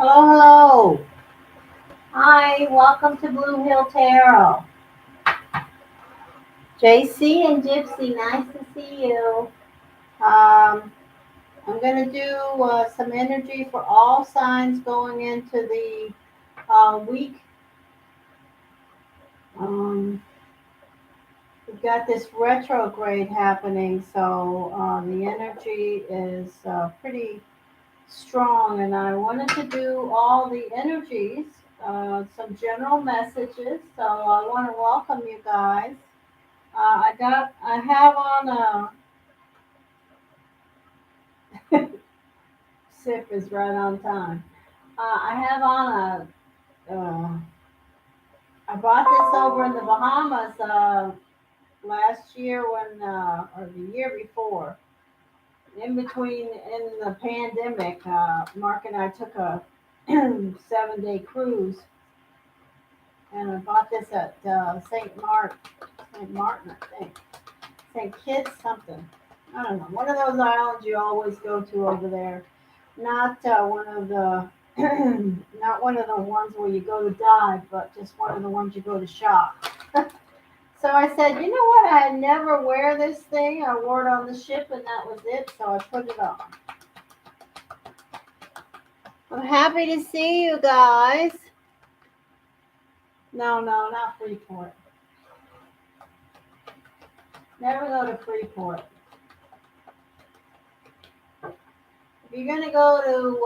Hello, hello. Hi, welcome to Bluehill Tarot. JC and Gypsy, nice to see you. Um, I'm going to do some energy for all signs going into the week. Um, we've got this retrograde happening, so the energy is pretty strong, and I wanted to do all the energies, some general messages. So I want to welcome you guys. I have on a sip is right on time. I have on I bought this over in the Bahamas last year or the year before, in between in the pandemic. Mark and I took a 7 day cruise, and I bought this at St. Martin, I think, St. Kitts something. I don't know, one of those islands you always go to over there. Not one of the not one of the ones where you go to dive, but just one of the ones you go to shop. So I said, you know what? I never wear this thing. I wore it on the ship, and that was it. So I put it on. I'm happy to see you guys. No, no, not Freeport. Never go to Freeport. If you're gonna go to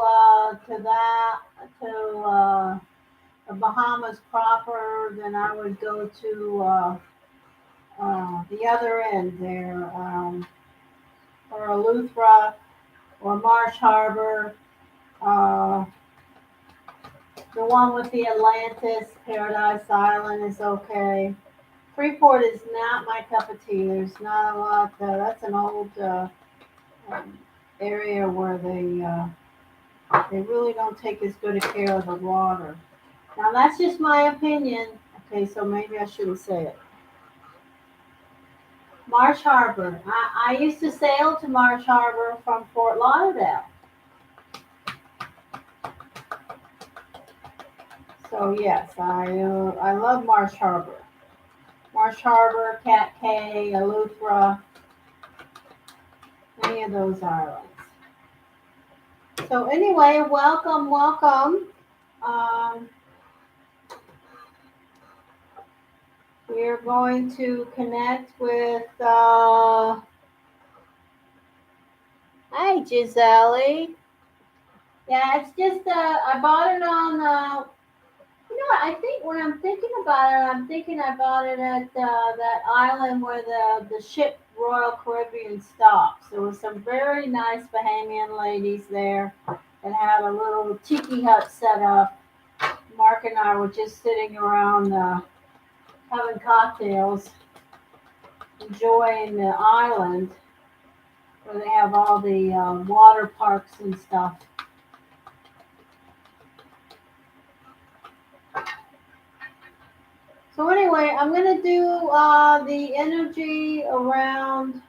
the Bahamas proper, then I would go to the other end there, or Eleuthera or Marsh Harbor, uh, the one with the Atlantis, Paradise Island is okay. Freeport is not my cup of tea. There's not a lot. That's an old um, area where they really don't take as good a care of the water. Now that's just my opinion. Okay, so maybe I shouldn't say it. Marsh Harbor. I used to sail to Marsh Harbor from Fort Lauderdale. So yes, I love Marsh Harbor. Marsh Harbor, Cat Cay, Eleuthera, any of those islands. So anyway, welcome, welcome. Um, we're going to connect with. Hi, Gisele. Yeah, it's just I bought it on. You know what? I think when I'm thinking about it, I'm thinking I bought it at that island where the ship Royal Caribbean stops. There was some very nice Bahamian ladies there that had a little tiki hut set up. Mark and I were just sitting around having cocktails, enjoying the island where they have all the water parks and stuff. So anyway, I'm gonna do the energy around.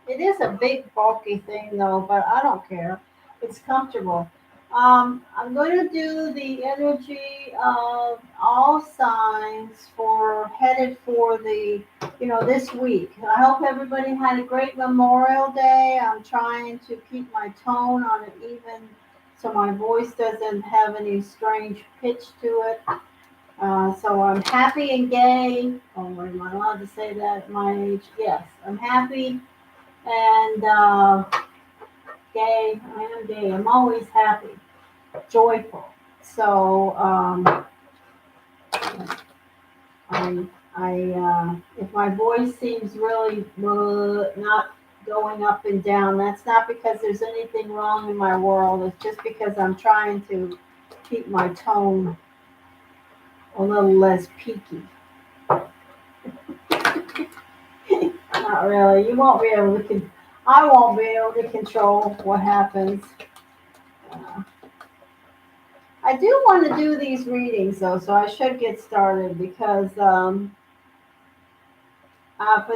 It is a big bulky thing though, but I don't care. It's comfortable. I'm going to do the energy of all signs for headed for this week. I hope everybody had a great Memorial Day. I'm trying to keep my tone on it even so my voice doesn't have any strange pitch to it. So I'm happy and gay. Oh, am I allowed to say that at my age? Yes, I'm happy and gay. I am gay. I'm always happy, joyful. So I, if my voice seems really not going up and down, that's not because there's anything wrong in my world. It's just because I'm trying to keep my tone a little less peaky. Not really. You won't be able to. I won't be able to control what happens. Uh, I do want to do these readings though, so I should get started because for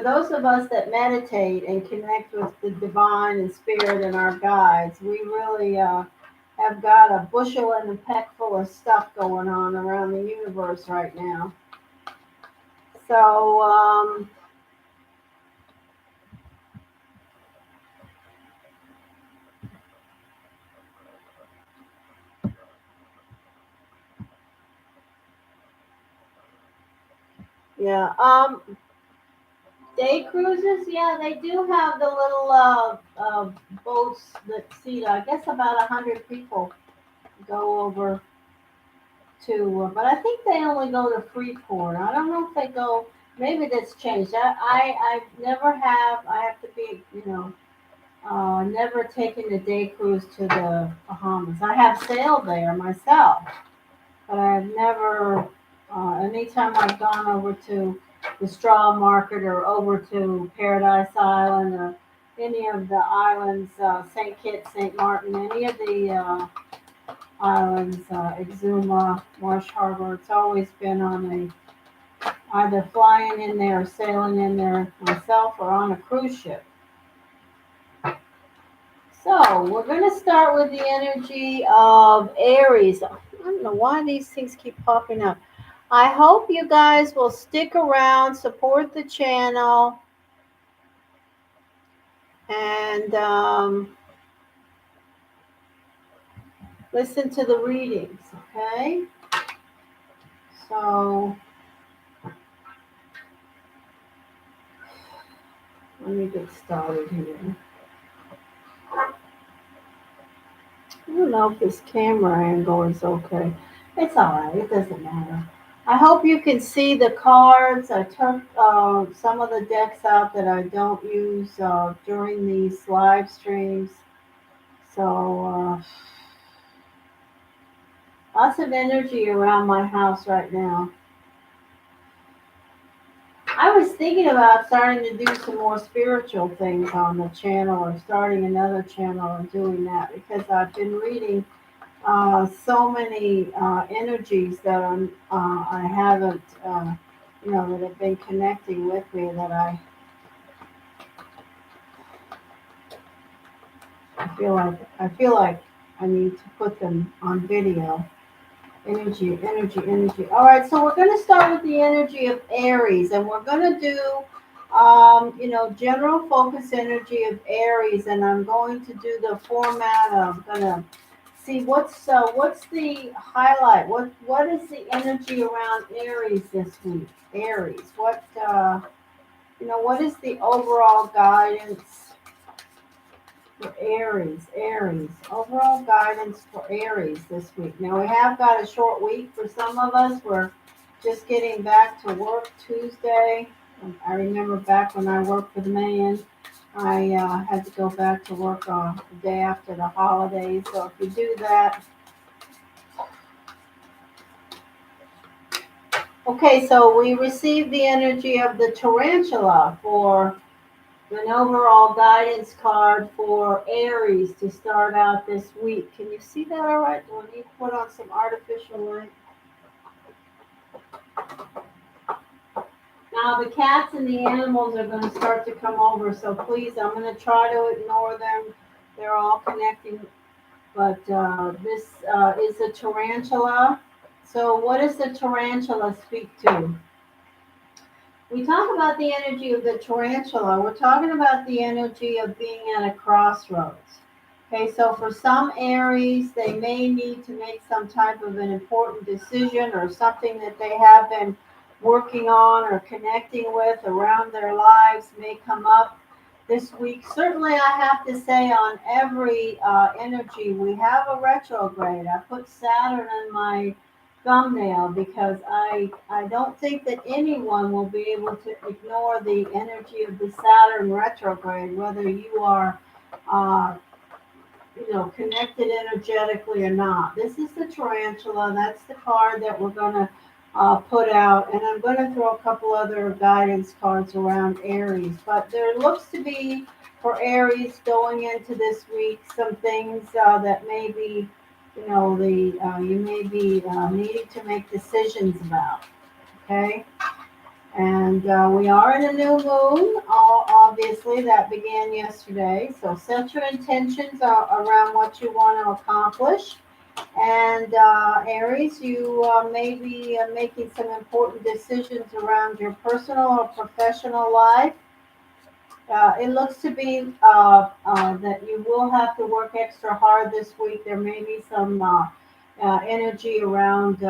those of us that meditate and connect with the divine and spirit and our guides, we really have got a bushel and a peck full of stuff going on around the universe right now. So, yeah. Day cruises, yeah, they do have the little boats that seat, I guess, about 100 people go over to, but I think they only go to Freeport. I don't know if they go. Maybe that's changed. I've never have. I have to be, never taken a day cruise to the Bahamas. I have sailed there myself, but I've never. Anytime I've gone over to the Straw Market or over to Paradise Island or any of the islands, St. Kitts, St. Martin, any of the islands, Exuma, Marsh Harbor, it's always been on either flying in there or sailing in there myself or on a cruise ship. So we're going to start with the energy of Aries. I don't know why these things keep popping up. I hope you guys will stick around, support the channel, and listen to the readings, okay? So let me get started here. I don't know if this camera angle is okay. It's all right. It doesn't matter. I hope you can see the cards. I took some of the decks out that I don't use during these live streams. So lots of energy around my house right now. I was thinking about starting to do some more spiritual things on the channel or starting another channel and doing that because I've been reading so many energies that I haven't, that have been connecting with me that I feel like I need to put them on video. Energy. All right, so we're going to start with the energy of Aries, and we're going to do, general focus energy of Aries, and I'm going to do the format of going to see what's the highlight. What is the energy around Aries this week? Aries. What is the overall guidance for Aries? Overall guidance for Aries this week. Now we have got a short week for some of us. We're just getting back to work Tuesday. I remember back when I worked for the man, I had to go back to work the day after the holidays. So if you do that. Okay, so we received the energy of the tarantula for an overall guidance card for Aries to start out this week. Can you see that all right? We'll need to put on some artificial light. Now the cats and the animals are going to start to come over, so please, I'm going to try to ignore them. They're all connecting, but this is a tarantula. So what does the tarantula speak to? We talk about the energy of the tarantula. We're talking about the energy of being at a crossroads. Okay, so for some Aries, they may need to make some type of an important decision or something that they have been working on or connecting with around their lives may come up this week. Certainly, I have to say on every energy, we have a retrograde. I put Saturn in my thumbnail because I don't think that anyone will be able to ignore the energy of the Saturn retrograde, whether you are connected energetically or not. This is the tarantula. That's the card that we're going to put out, and I'm going to throw a couple other guidance cards around Aries. But there looks to be for Aries going into this week some things that may be you may be needing to make decisions about. Okay. And we are in a new moon, obviously, that began yesterday. So set your intentions around what you want to accomplish. And Aries, you may be making some important decisions around your personal or professional life. It looks to be that you will have to work extra hard this week. There may be some energy around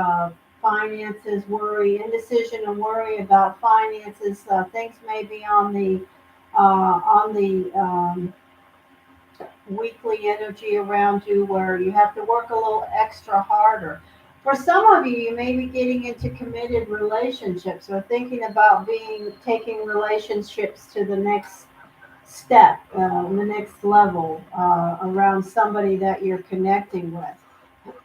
finances, worry, indecision, and worry about finances. Things may be on the weekly energy around you where you have to work a little extra harder. For some of you, you may be getting into committed relationships or thinking about being taking relationships to the next step, the next level around somebody that you're connecting with.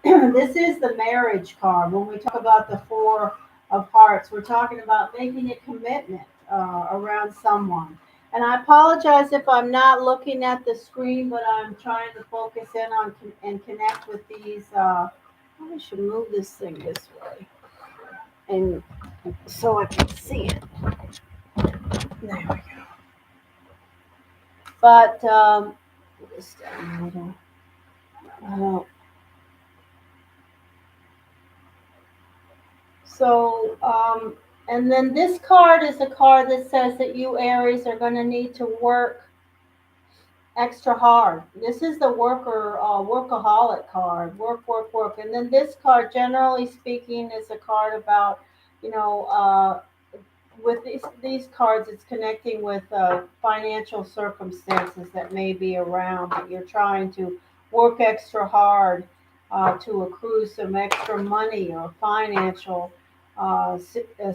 This is the marriage card. When we talk about the Four of Hearts, we're talking about making a commitment around someone. And I apologize if I'm not looking at the screen, but I'm trying to focus in on and connect with these. I should move this thing this way, and so I can see it. There we go. But this down a little. So, and then this card is a card that says that you Aries are going to need to work extra hard. This is the workaholic card. Work, work, work. And then this card, generally speaking, is a card about, you know, with these cards, it's connecting with financial circumstances that may be around that you're trying to work extra hard to accrue some extra money or financial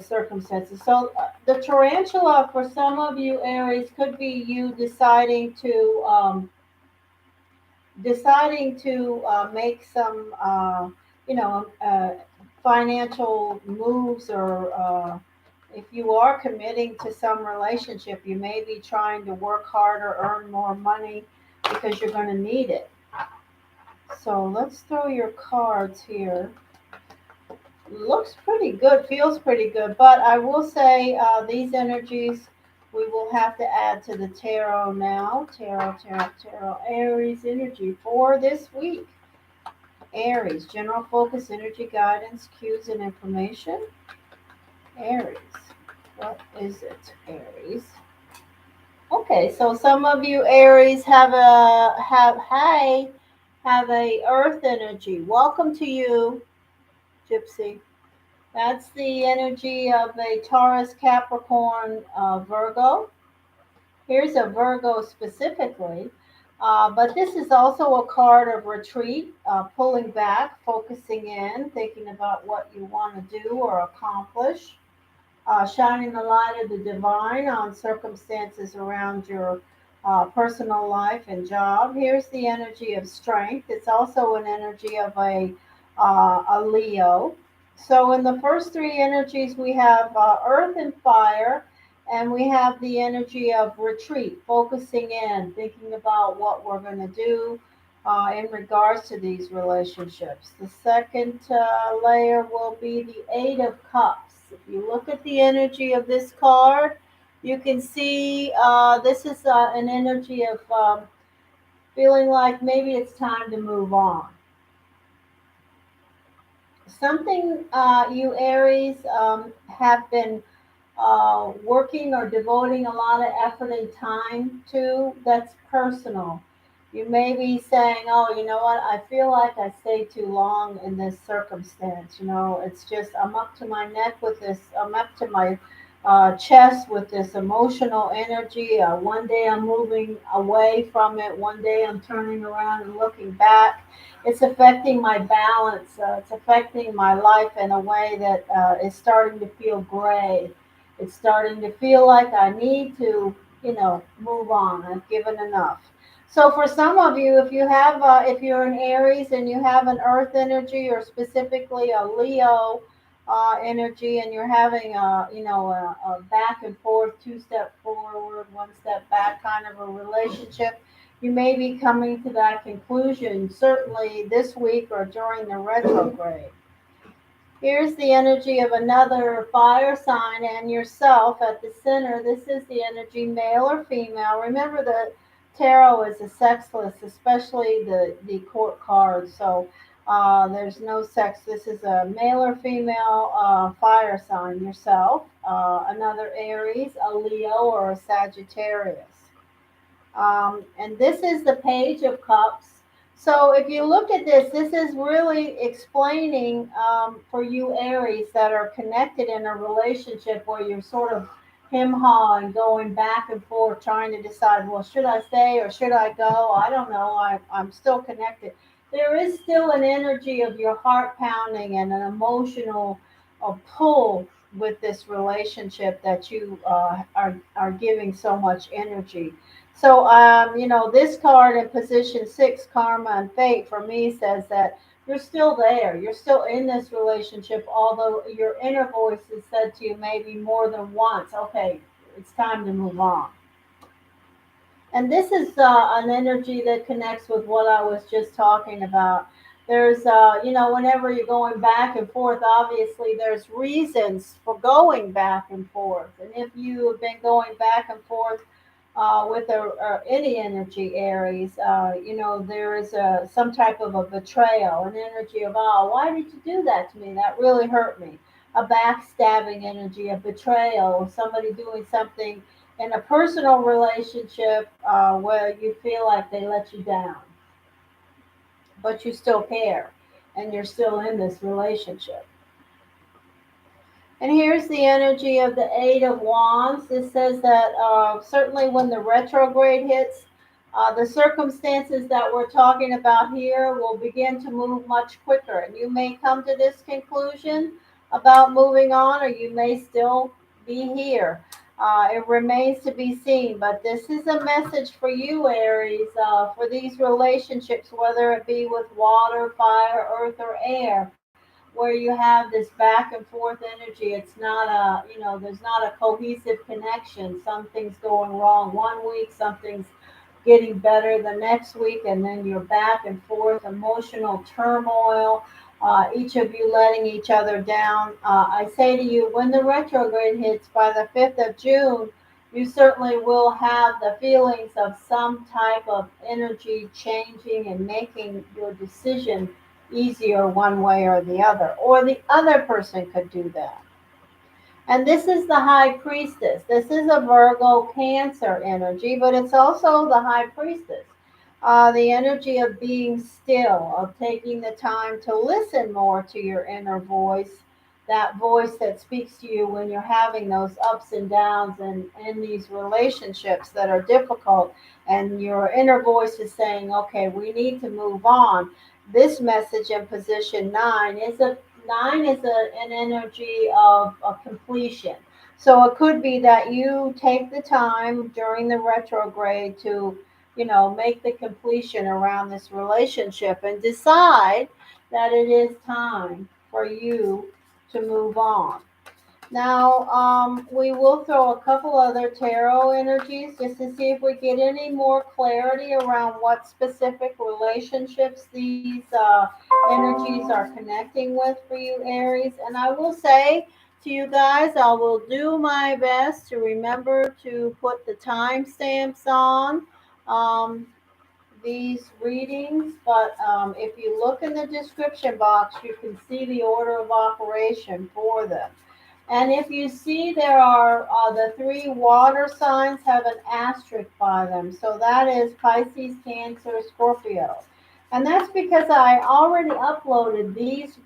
circumstances. So the tarantula for some of you Aries could be you deciding to make some financial moves or if you are committing to some relationship, you may be trying to work harder, earn more money because you're going to need it. So let's throw your cards here. Looks pretty good, feels pretty good, but I will say these energies we will have to add to the tarot now. Tarot. Aries energy for this week. Aries, general focus, energy, guidance, cues, and information. Aries. What is it, Aries? Okay, so some of you Aries have a Earth energy. Welcome to you, Gypsy. That's the energy of a Taurus, Capricorn, Virgo. Here's a Virgo specifically, but this is also a card of retreat, pulling back, focusing in, thinking about what you want to do or accomplish. Shining the light of the divine on circumstances around your personal life and job. Here's the energy of strength. It's also an energy of a Leo. So in the first three energies, we have earth and fire, and we have the energy of retreat, focusing in, thinking about what we're going to do in regards to these relationships. The second layer will be the Eight of Cups. If you look at the energy of this card, you can see this is an energy of feeling like maybe it's time to move on. Something you Aries have been working or devoting a lot of effort and time to that's personal. You may be saying, oh, you know what, I feel like I stayed too long in this circumstance. You know, it's just, I'm up to my neck with this, I'm up to my chest with this emotional energy. One day I'm moving away from it, one day I'm turning around and looking back. It's affecting my balance, it's affecting my life in a way that is starting to feel gray. It's starting to feel like I need to, move on. I've given enough. So for some of you, if you're an Aries and you have an Earth energy or specifically a Leo energy, and you're having a back and forth, two-step forward, one-step back kind of a relationship, you may be coming to that conclusion certainly this week or during the retrograde. Here's the energy of another fire sign and yourself at the center. This is the energy, male or female. Remember that tarot is a sexless, especially the court card. So there's no sex. This is a male or female fire sign, yourself, another Aries, a Leo, or a Sagittarius. And this is the Page of Cups. So if you look at this, this is really explaining for you Aries that are connected in a relationship where you're sort of him-hawing, going back and forth, trying to decide, well, should I stay or should I go? I don't know. I'm still connected. There is still an energy of your heart pounding and an emotional pull with this relationship that you are giving so much energy. So, this card in position 6, karma and fate, for me says that you're still there. You're still in this relationship, although your inner voice has said to you maybe more than once, okay, it's time to move on. And this is an energy that connects with what I was just talking about. There's, whenever you're going back and forth, obviously there's reasons for going back and forth. And if you have been going back and forth with any energy, Aries, there is some type of a betrayal, an energy of, oh, why did you do that to me? That really hurt me. A backstabbing energy, a betrayal, somebody doing something in a personal relationship where you feel like they let you down, but you still care and you're still in this relationship. And here's the energy of the Eight of Wands. It says that certainly when the retrograde hits, the circumstances that we're talking about here will begin to move much quicker. And you may come to this conclusion about moving on, or you may still be here. It remains to be seen. But this is a message for you, Aries, for these relationships, whether it be with water, fire, earth, or air, where you have this back and forth energy. It's not there's not a cohesive connection. Something's going wrong one week, something's getting better the next week, and then you're back and forth, emotional turmoil, each of you letting each other down. I say to you, when the retrograde hits by the 5th of June, you certainly will have the feelings of some type of energy changing and making your decision easier one way or the other person could do that. And this is the High Priestess. This is a Virgo Cancer energy, but it's also the High Priestess. The energy of being still, of taking the time to listen more to your inner voice, that voice that speaks to you when you're having those ups and downs and in these relationships that are difficult, and your inner voice is saying, okay, we need to move on. This message in position 9 is an energy of a completion. So it could be that you take the time during the retrograde to, make the completion around this relationship and decide that it is time for you to move on. Now, we will throw a couple other tarot energies just to see if we get any more clarity around what specific relationships these energies are connecting with for you, Aries. And I will say to you guys, I will do my best to remember to put the timestamps on these readings, but if you look in the description box, you can see the order of operation for them. And if you see, there are the 3 water signs have an asterisk by them. So that is Pisces, Cancer, Scorpio. And that's because I already uploaded these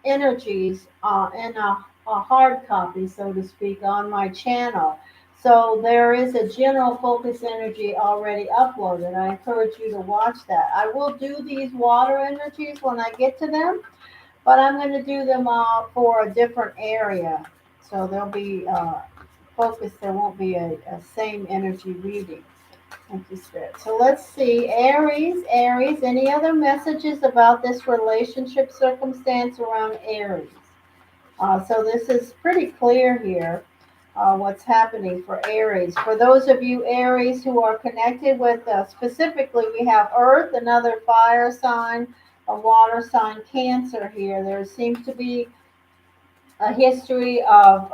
energies in a hard copy, so to speak, on my channel. So there is a general focus energy already uploaded. I encourage you to watch that. I will do these water energies when I get to them, but I'm going to do them for a different area. So there'll be focused, there won't be a same energy reading. Thank you, Spirit. So let's see, Aries, any other messages about this relationship circumstance around Aries? So this is pretty clear here, what's happening for Aries. For those of you Aries who are connected with, specifically, we have Earth, another fire sign, a water sign, Cancer here. There seems to be a history of,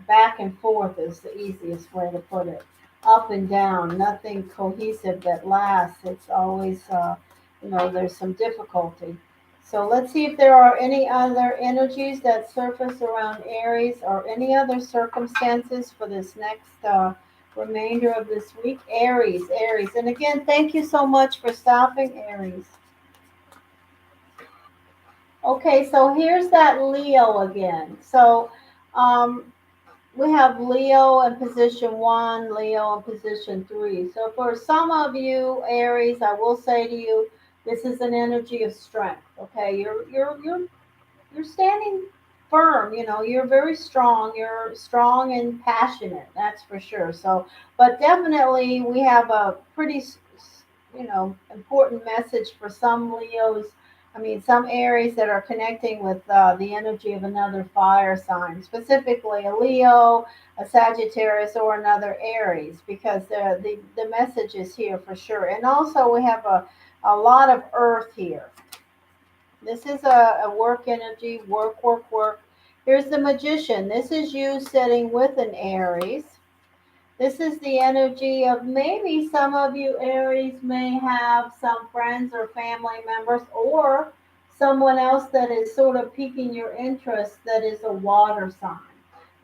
back and forth is the easiest way to put it. Up and down, nothing cohesive that lasts. It's always, there's some difficulty. So let's see if there are any other energies that surface around Aries or any other circumstances for this next remainder of this week. Aries, Aries. And again, thank you so much for stopping, Aries. Okay, so here's that Leo again. So, um, we have Leo in position one, Leo in position three. So for some of you, Aries, I will say to you, this is an energy of strength. Okay, you're standing firm. You're very strong. You're strong and passionate. That's for sure. So, but definitely, we have a pretty, important message for some Leos. I mean, some Aries that are connecting with the energy of another fire sign, specifically a Leo, a Sagittarius, or another Aries, because the message is here for sure. And also, we have a lot of Earth here. This is a work energy, work, work, work. Here's the Magician. This is you sitting with an Aries. This is the energy of maybe some of you Aries may have some friends or family members or someone else that is sort of piquing your interest that is a water sign.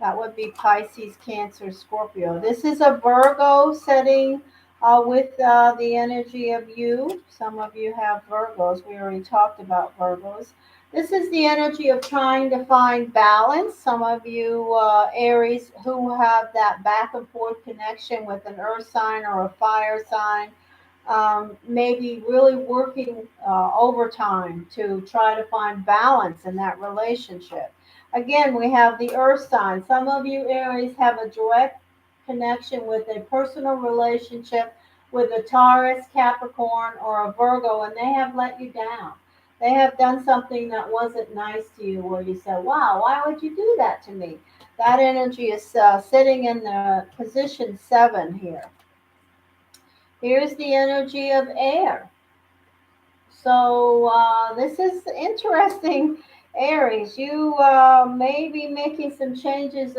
That would be Pisces, Cancer, Scorpio. This is a Virgo setting with the energy of you. Some of you have Virgos. We already talked about Virgos. This is the energy of trying to find balance. Some of you Aries who have that back and forth connection with an earth sign or a fire sign, maybe really working overtime to try to find balance in that relationship. Again, we have the earth sign. Some of you Aries have a direct connection with a personal relationship with a Taurus, Capricorn, or a Virgo, and they have let you down. They have done something that wasn't nice to you, where you said, wow, why would you do that to me? That energy is sitting in the position seven here. Here's the energy of air. So this is interesting, Aries. You may be making some changes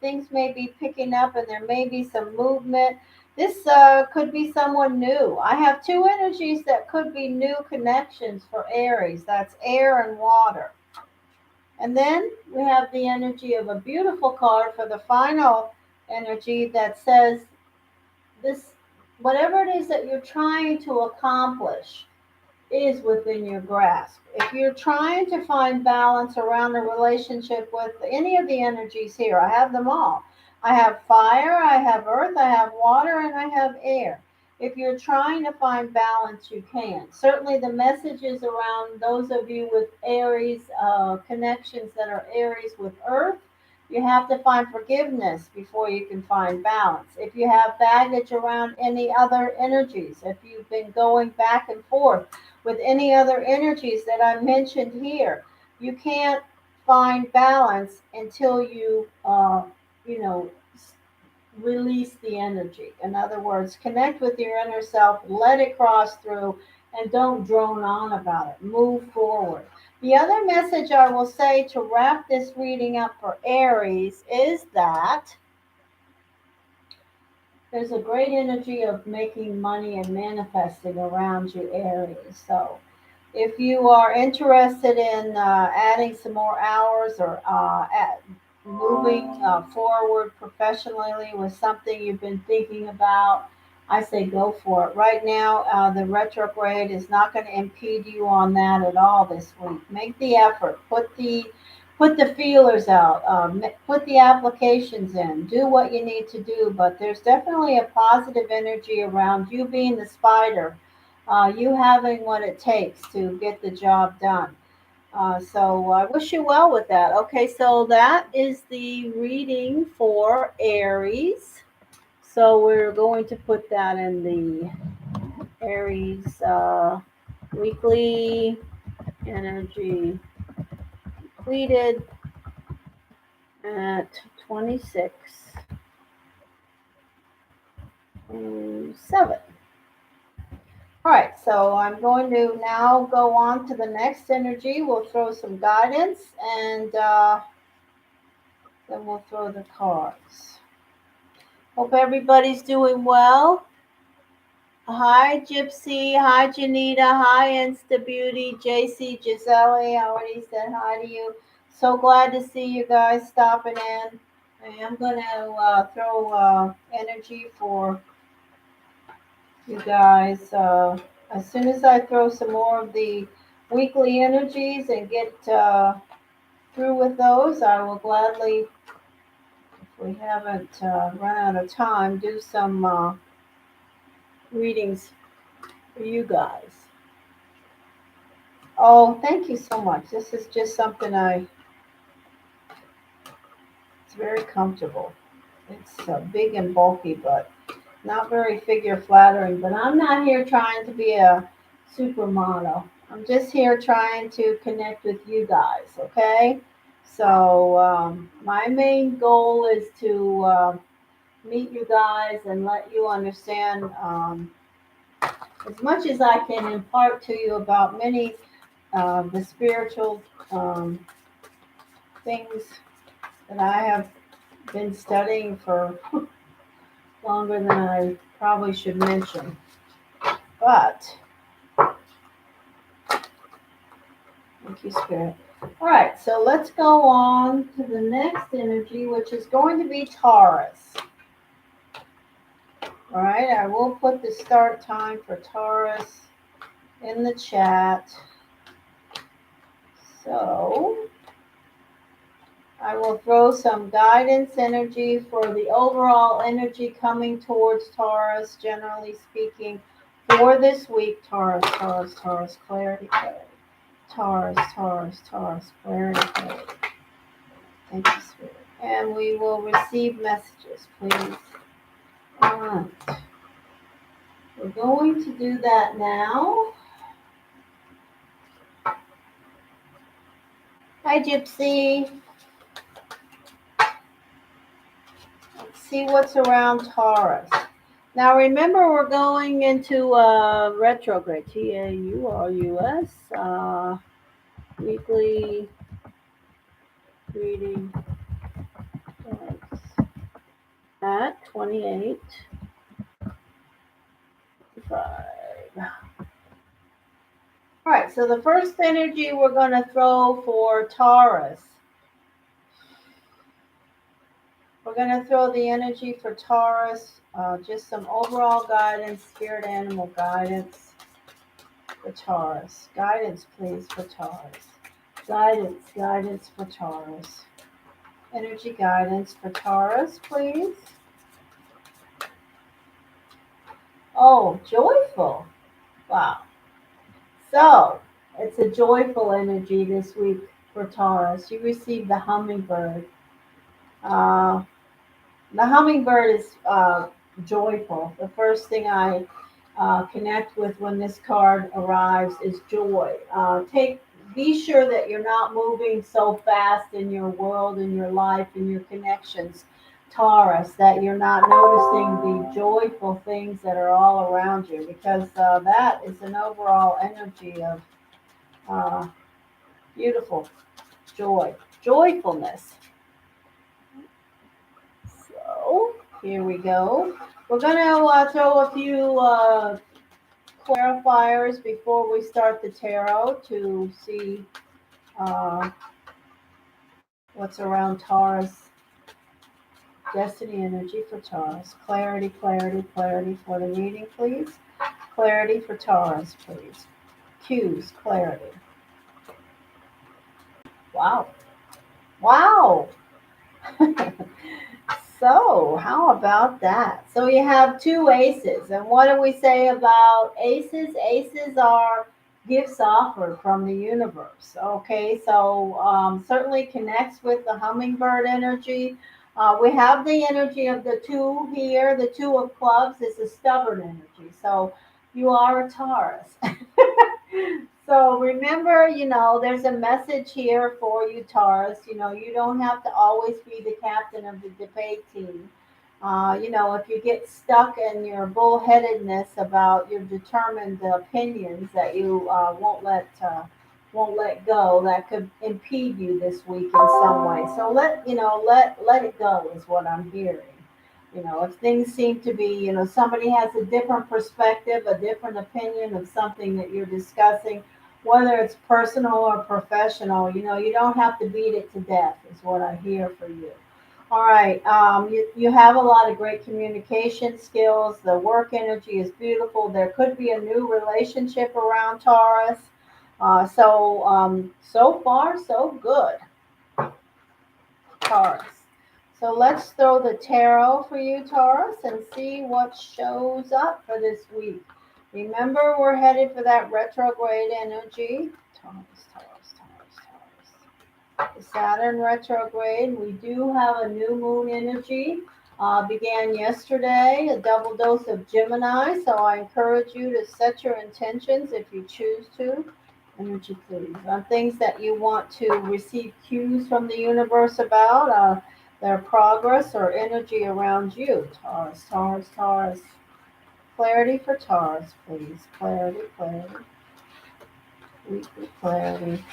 things may be picking up, and there may be some movement. This could be someone new. I have two energies that could be new connections for Aries. That's air and water. And then we have the energy of a beautiful card for the final energy that says this, whatever it is that you're trying to accomplish is within your grasp. If you're trying to find balance around the relationship with any of the energies here, I have them all. I have fire, I have earth, I have water, and I have air. If you're trying to find balance, you can. Certainly, the messages around those of you with Aries connections that are Aries with earth, you have to find forgiveness before you can find balance. If you have baggage around any other energies, if you've been going back and forth with any other energies that I mentioned here, you can't find balance until you know, release the energy. In other words, connect with your inner self, let it cross through, and don't drone on about it. Move forward. The other message I will say to wrap this reading up for Aries is that there's a great energy of making money and manifesting around you, Aries. So if you are interested in adding some more hours or moving forward professionally with something you've been thinking about, I say go for it. Right now, the retrograde is not going to impede you on that at all this week. Make the effort. Put the feelers out. Put the applications in. Do what you need to do. But there's definitely a positive energy around you being the spider, you having what it takes to get the job done. So I wish you well with that. Okay, so that is the reading for Aries. So we're going to put that in the Aries weekly energy completed at 26:07. All right, so I'm going to now go on to the next energy. We'll throw some guidance and then we'll throw the cards. Hope everybody's doing well. Hi, Gypsy. Hi, Janita. Hi, Insta Beauty. JC, Giselle. I already said hi to you. So glad to see you guys stopping in. I am going to throw energy for you guys. As soon as I throw some more of the weekly energies and get through with those, I will gladly, if we haven't run out of time, do some readings for you guys. Oh, thank you so much. This is just something it's very comfortable. It's big and bulky, but not very figure flattering. But I'm not here trying to be a supermodel. I'm just here trying to connect with you guys, okay? So my main goal is to meet you guys and let you understand as much as I can impart to you about many the spiritual things that I have been studying for longer than I probably should mention. But, thank you, Spirit. All right, so let's go on to the next energy, which is going to be Taurus. All right, I will put the start time for Taurus in the chat. So, I will throw some guidance energy for the overall energy coming towards Taurus, generally speaking, for this week. Taurus, Taurus, Taurus, clarity, clarity. Taurus, Taurus, Taurus, clarity, clarity. Thank you, Spirit. And we will receive messages, please. All right. We're going to do that now. Hi, Gypsy. Let's see what's around Taurus. Now, remember, we're going into retrograde. TAURUS. Weekly reading at 28:55. All right, so the first energy we're going to throw for Taurus. We're going to throw the energy for Taurus, just some overall guidance, spirit animal guidance for Taurus. Guidance, please, for Taurus. Guidance, guidance for Taurus. Energy guidance for Taurus, please. Oh, joyful. Wow. So, it's a joyful energy this week for Taurus. You received the hummingbird. The hummingbird is joyful. The first thing I connect with when this card arrives is joy. Be sure that you're not moving so fast in your world, in your life, in your connections, Taurus, that you're not noticing the joyful things that are all around you, because that is an overall energy of beautiful joy, joyfulness. So here we go. We're going to throw a few clarifiers before we start the tarot to see what's around Taurus. Destiny energy for Taurus. Clarity, clarity, clarity for the reading, please. Clarity for Taurus, please. Cues, clarity. Wow. Wow. So, how about that? So you have two aces. And what do we say about aces? Aces are gifts offered from the universe. Okay, so certainly connects with the hummingbird energy. We have the energy of the two here. The two of clubs is a stubborn energy. So you are a Taurus. So remember, there's a message here for you, Taurus. You don't have to always be the captain of the debate team. If you get stuck in your bullheadedness about your determined opinions that you won't let go, that could impede you this week in some way. So let it go is what I'm hearing. If things seem to be, somebody has a different perspective, a different opinion of something that you're discussing, whether it's personal or professional, you don't have to beat it to death, is what I hear for you. All right. You have a lot of great communication skills. The work energy is beautiful. There could be a new relationship around Taurus. So far, so good, Taurus. So let's throw the tarot for you, Taurus, and see what shows up for this week. Remember, we're headed for that retrograde energy. Taurus, Taurus, Taurus, Taurus. The Saturn retrograde. We do have a new moon energy. Began yesterday, a double dose of Gemini. So I encourage you to set your intentions if you choose to. Energy, please. On things that you want to receive cues from the universe about. Their progress or energy around you. Taurus, Taurus, Taurus. Clarity for Taurus, please. Clarity, clarity. Weekly clarity.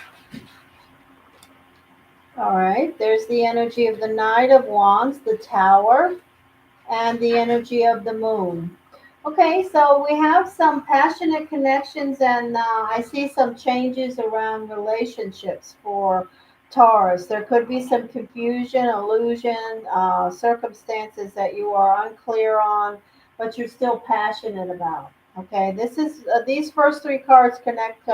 All right, there's the energy of the Knight of Wands, the Tower, and the energy of the Moon. Okay, so we have some passionate connections, and I see some changes around relationships for Taurus. There could be some confusion, illusion, circumstances that you are unclear on, but you're still passionate about. Okay, this is these first three cards connect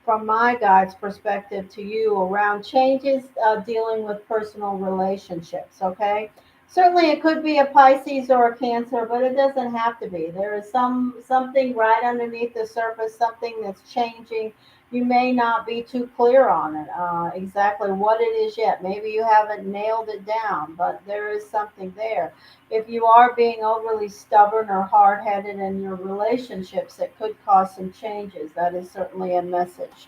from my guide's perspective to you around changes dealing with personal relationships. Okay, certainly, it could be a Pisces or a Cancer, but it doesn't have to be. There is something right underneath the surface, something that's changing. You may not be too clear on it, exactly what it is yet. Maybe you haven't nailed it down, but there is something there. If you are being overly stubborn or hard-headed in your relationships, it could cause some changes. That is certainly a message.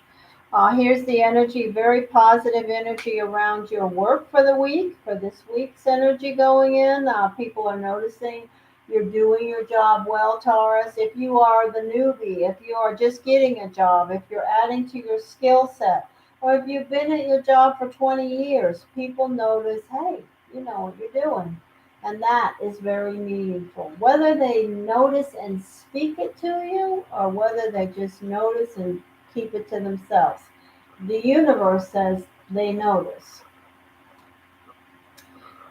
Here's the energy, very positive energy around your work for the week, for this week's energy going in. People are noticing you're doing your job well, Taurus. If you are the newbie, if you are just getting a job, if you're adding to your skill set, or if you've been at your job for 20 years, people notice, hey, you know what you're doing. And that is very meaningful. Whether they notice and speak it to you, or whether they just notice and keep it to themselves. The universe says they notice.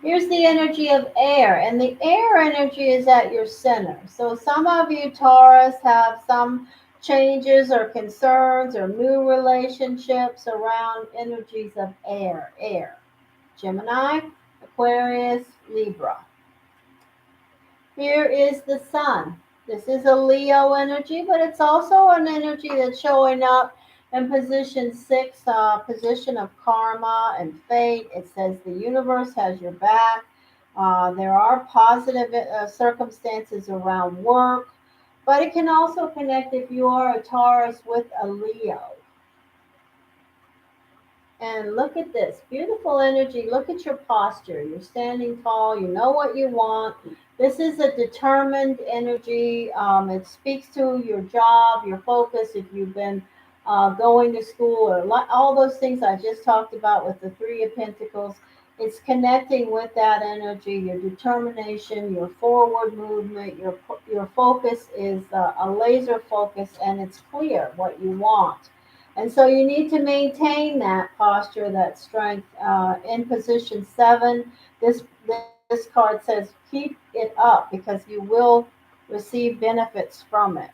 Here's the energy of air, and the air energy is at your center. So some of you, Taurus, have some changes or concerns or new relationships around energies of air. Air. Gemini, Aquarius, Libra. Here is the sun. This is a Leo energy, but it's also an energy that's showing up in position 6, position of karma and fate. It says the universe has your back. There are positive circumstances around work, but it can also connect if you are a Taurus with a Leo. And look at this beautiful energy. Look at your posture. You're standing tall. You know what you want. This is a determined energy. It speaks to your job, your focus. If you've been going to school or all those things I just talked about with the Three of Pentacles, it's connecting with that energy, your determination, your forward movement, your focus is a laser focus, and it's clear what you want. And so you need to maintain that posture, that strength. In position 7, this card says keep it up because you will receive benefits from it.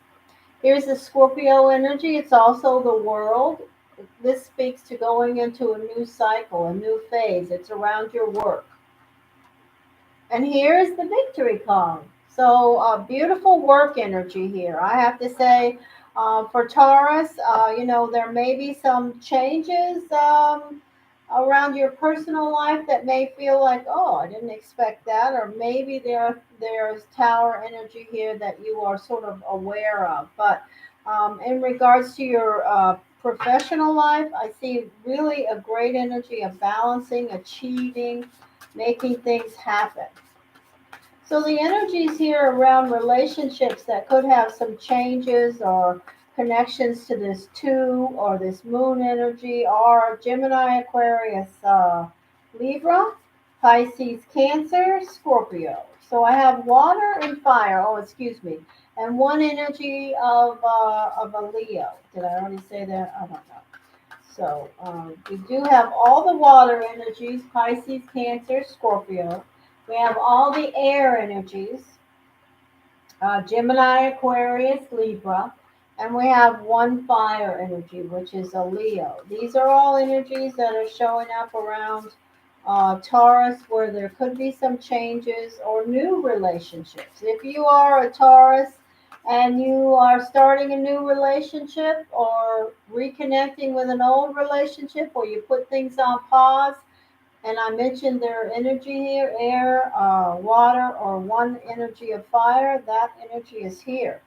Here's the Scorpio energy. It's also the world. This speaks to going into a new cycle, a new phase. It's around your work. And here's the victory card. So beautiful work energy here. I have to say, for Taurus, there may be some changes around your personal life that may feel like, oh, I didn't expect that. Or maybe there's Tower energy here that you are sort of aware of. But in regards to your professional life, I see really a great energy of balancing, achieving, making things happen. So the energies here around relationships that could have some changes or connections to this two or this moon energy are Gemini, Aquarius, Libra, Pisces, Cancer, Scorpio. So I have water and fire. Oh, excuse me, and one energy of a Leo. Did I already say that? I don't know. So we do have all the water energies, Pisces, Cancer, Scorpio. We have all the air energies, Gemini, Aquarius, Libra. And we have one fire energy, which is a Leo. These are all energies that are showing up around Taurus, where there could be some changes or new relationships. If you are a Taurus and you are starting a new relationship or reconnecting with an old relationship, or you put things on pause, and I mentioned their energy here, air, water, or one energy of fire, that energy is here.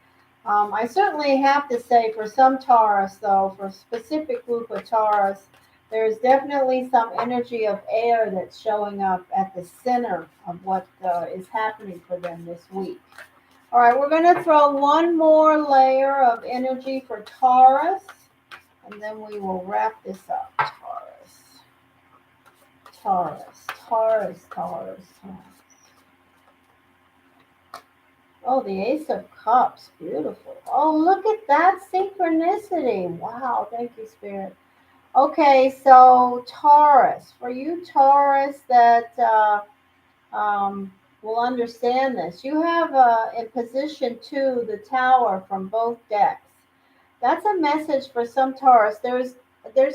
I certainly have to say for some Taurus, though, for a specific group of Taurus, there's definitely some energy of air that's showing up at the center of what is happening for them this week. All right, we're going to throw one more layer of energy for Taurus, and then we will wrap this up. Taurus. Oh, the Ace of Cups. Beautiful. Oh, look at that synchronicity. Wow. Thank you, Spirit. Okay, so Taurus. For you, Taurus, that will understand this. You have in position 2 the Tower from both decks. That's a message for some Taurus. There's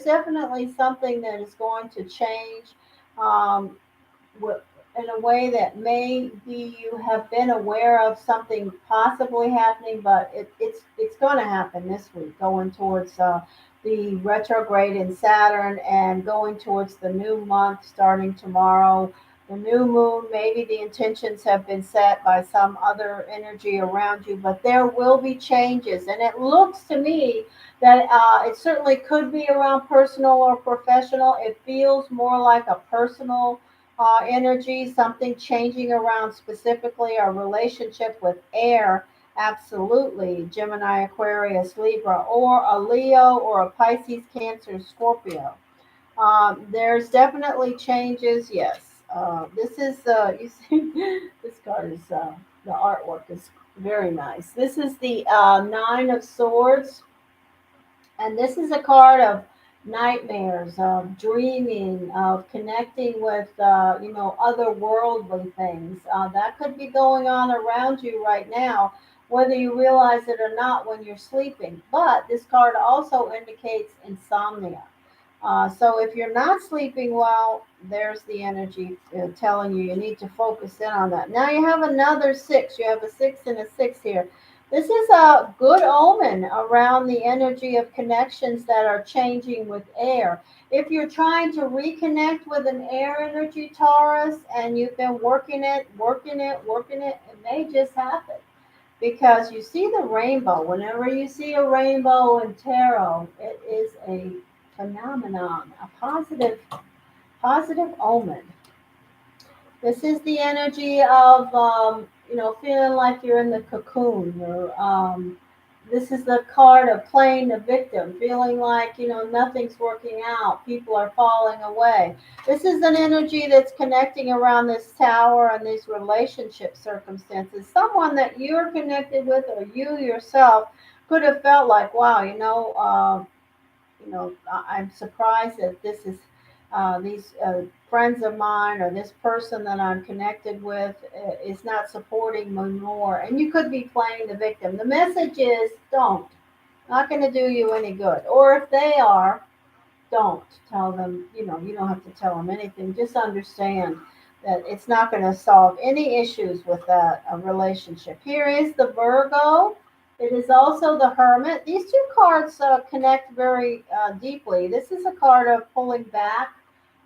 definitely something that is going to change. Um, in a way that maybe you have been aware of something possibly happening, but it's going to happen this week, going towards the retrograde in Saturn and going towards the new month starting tomorrow. The new moon, maybe the intentions have been set by some other energy around you, but there will be changes. And it looks to me that it certainly could be around personal or professional. It feels more like a personal energy, something changing around specifically our relationship with air, absolutely, Gemini, Aquarius, Libra, or a Leo or a Pisces, Cancer, Scorpio. There's definitely changes, yes. This is, you see, this card is, the artwork is very nice. This is the Nine of Swords. And this is a card of nightmares, of dreaming, of connecting with, otherworldly things. That could be going on around you right now, whether you realize it or not when you're sleeping. But this card also indicates insomnia. So if you're not sleeping well, there's the energy telling you need to focus in on that. Now you have another 6. You have a 6 and a 6 here. This is a good omen around the energy of connections that are changing with air. If you're trying to reconnect with an air energy, Taurus, and you've been working it, it may just happen. Because you see the rainbow. Whenever you see a rainbow in tarot, it is a phenomenon, a positive omen. This is the energy of feeling like you're in the cocoon. This is the card of playing the victim, feeling like nothing's working out, people are falling away. This is an energy that's connecting around this tower and these relationship circumstances. Someone that you're connected with, or you yourself, could have felt like, wow, I'm surprised that this is these friends of mine or this person that I'm connected with is not supporting me more. And you could be playing the victim. The message is don't. Not going to do you any good. Or if they are, don't tell them, you don't have to tell them anything. Just understand that it's not going to solve any issues with that relationship. Here is the Virgo. It is also the Hermit. These two cards connect very deeply. This is a card of pulling back.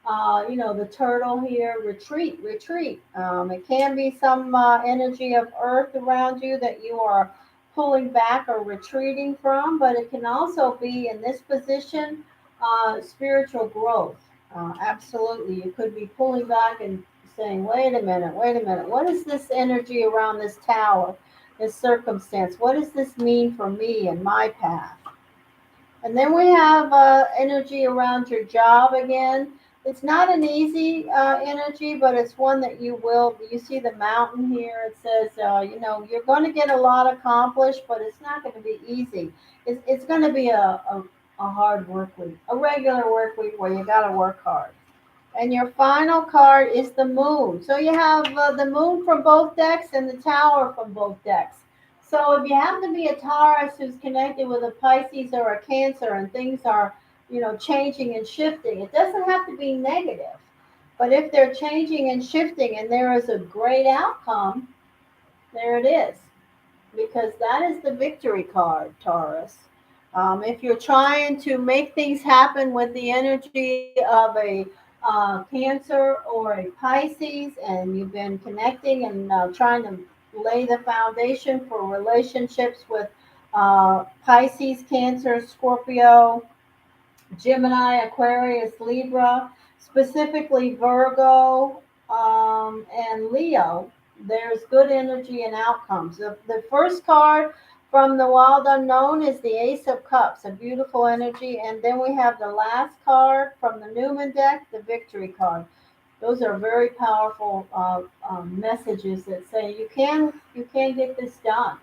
The turtle here, retreat. It can be some energy of earth around you that you are pulling back or retreating from, but it can also be in this position, spiritual growth. Absolutely. You could be pulling back and saying, wait a minute, what is this energy around this tower, this circumstance? What does this mean for me and my path? And then we have energy around your job again. It's not an easy energy, but it's one that you see the mountain here. It says, you're going to get a lot accomplished, but it's not going to be easy. It's going to be a hard work week, a regular work week where you got to work hard. And your final card is the moon. So you have the moon from both decks and the tower from both decks. So if you happen to be a Taurus who's connected with a Pisces or a Cancer and things are, changing and shifting, it doesn't have to be negative. But if they're changing and shifting and there is a great outcome, there it is. Because that is the victory card, Taurus. If you're trying to make things happen with the energy of a Cancer or a Pisces, and you've been connecting and trying to lay the foundation for relationships with Pisces, Cancer, Scorpio, Gemini, Aquarius, Libra, specifically Virgo and Leo, there's good energy and outcomes. The first card from the Wild Unknown is the Ace of Cups, a beautiful energy. And then we have the last card from the Newman deck, the Victory card. Those are very powerful messages that say you can get this done.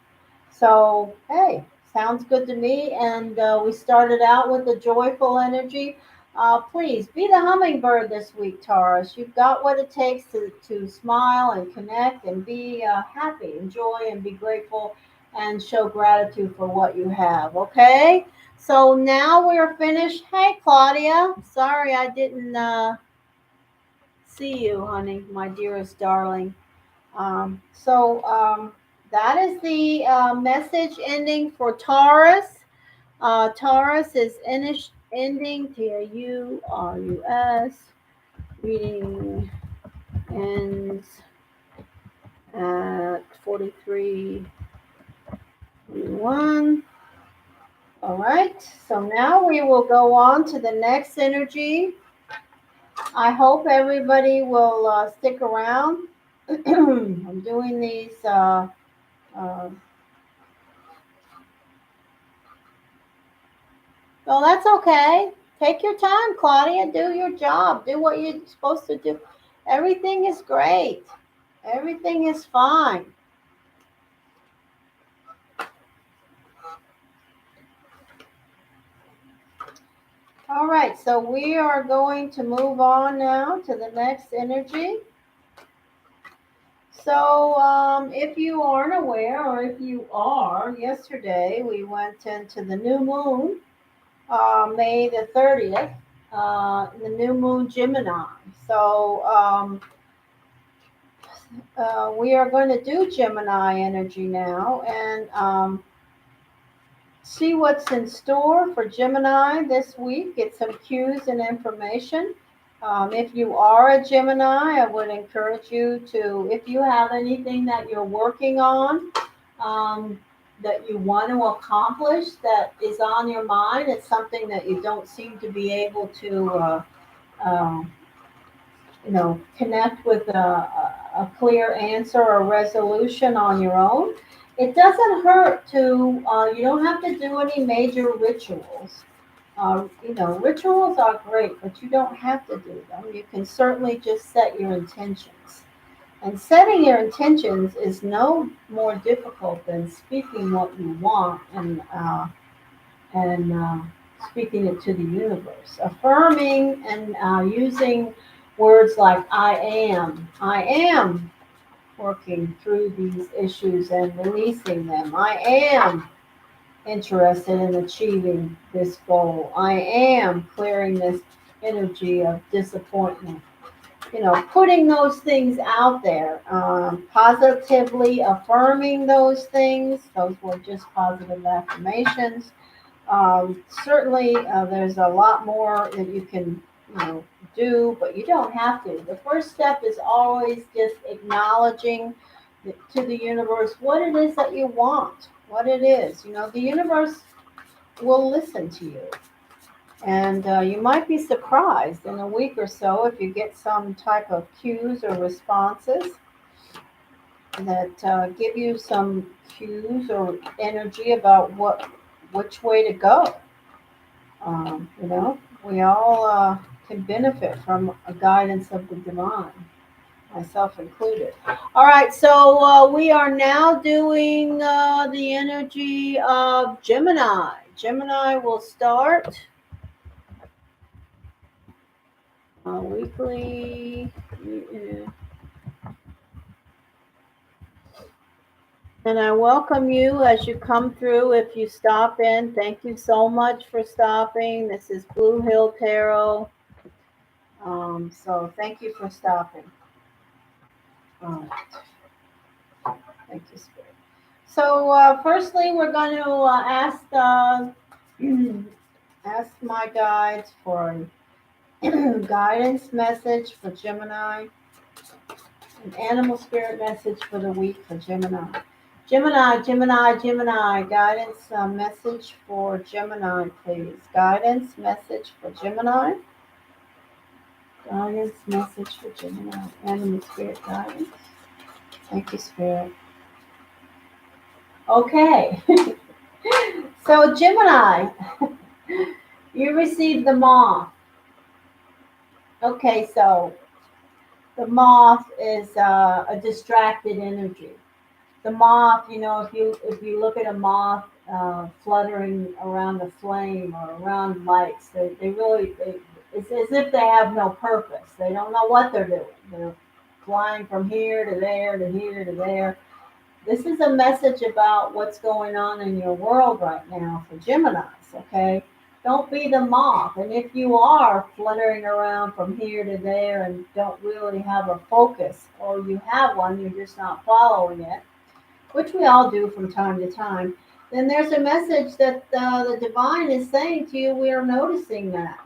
So, hey, sounds good to me. And we started out with the joyful energy. Please be the hummingbird this week, Taurus. You've got what it takes to smile and connect and be happy, enjoy and be grateful and show gratitude for what you have. Okay? So now we're finished. Hey, Claudia. Sorry I didn't see you, honey, my dearest darling. That is the message ending for Taurus. Taurus is ending, TAURUS. Reading ends at 43:21. All right, so now we will go on to the next energy. I hope everybody will stick around. I'm doing these. Well, that's okay. Take your time, Claudia. Do your job. Do what you're supposed to do. Everything is great. Everything is fine. All right, so we are going to move on now to the next energy. So if you aren't aware, or if you are, yesterday we went into the new moon, May the 30th, the new moon Gemini. So we are going to do Gemini energy now and see what's in store for Gemini this week. Get some cues and information. If you are a Gemini, I would encourage you to, if you have anything that you're working on, that you want to accomplish, that is on your mind, it's something that you don't seem to be able to, connect with a clear answer or resolution on your own. It doesn't hurt to, you don't have to do any major rituals. Rituals are great, but you don't have to do them. You can certainly just set your intentions. And setting your intentions is no more difficult than speaking what you want and speaking it to the universe. Affirming and using words like I am working through these issues and releasing them. I am interested in achieving this goal. I am clearing this energy of disappointment. Putting those things out there, positively affirming those things. Those were just positive affirmations. Certainly, there's a lot more that you can, do, but you don't have to. The first step is always just acknowledging to the universe what it is that you want, what it is. The universe will listen to you. And you might be surprised in a week or so if you get some type of cues or responses that give you some cues or energy about which way to go. You know, we all can benefit from a guidance of the divine, myself included. All right, so we are now doing the energy of Gemini. Gemini will start weekly. And I welcome you as you come through. If you stop in, thank you so much for stopping. This is Bluehill Tarot. So thank you for stopping. All right. Thank you, Spirit. So firstly, we're going to ask ask my guides for guidance message for Gemini, an animal spirit message for the week for Gemini. Gemini, guidance message for Gemini, please. Guidance message for Gemini. Guidance message for Gemini. Animal spirit guidance. Thank you, Spirit. Okay. So, Gemini, you received the moth. Okay, so the moth is a distracted energy. The moth, you know, if you look at a moth fluttering around a flame or around lights, it's as if they have no purpose. They don't know what they're doing. They're flying from here to there to here to there. This is a message about what's going on in your world right now for Geminis, okay? Don't be the moth. And if you are fluttering around from here to there and don't really have a focus, or you have one, you're just not following it, which we all do from time to time, then there's a message that the divine is saying to you, we are noticing that.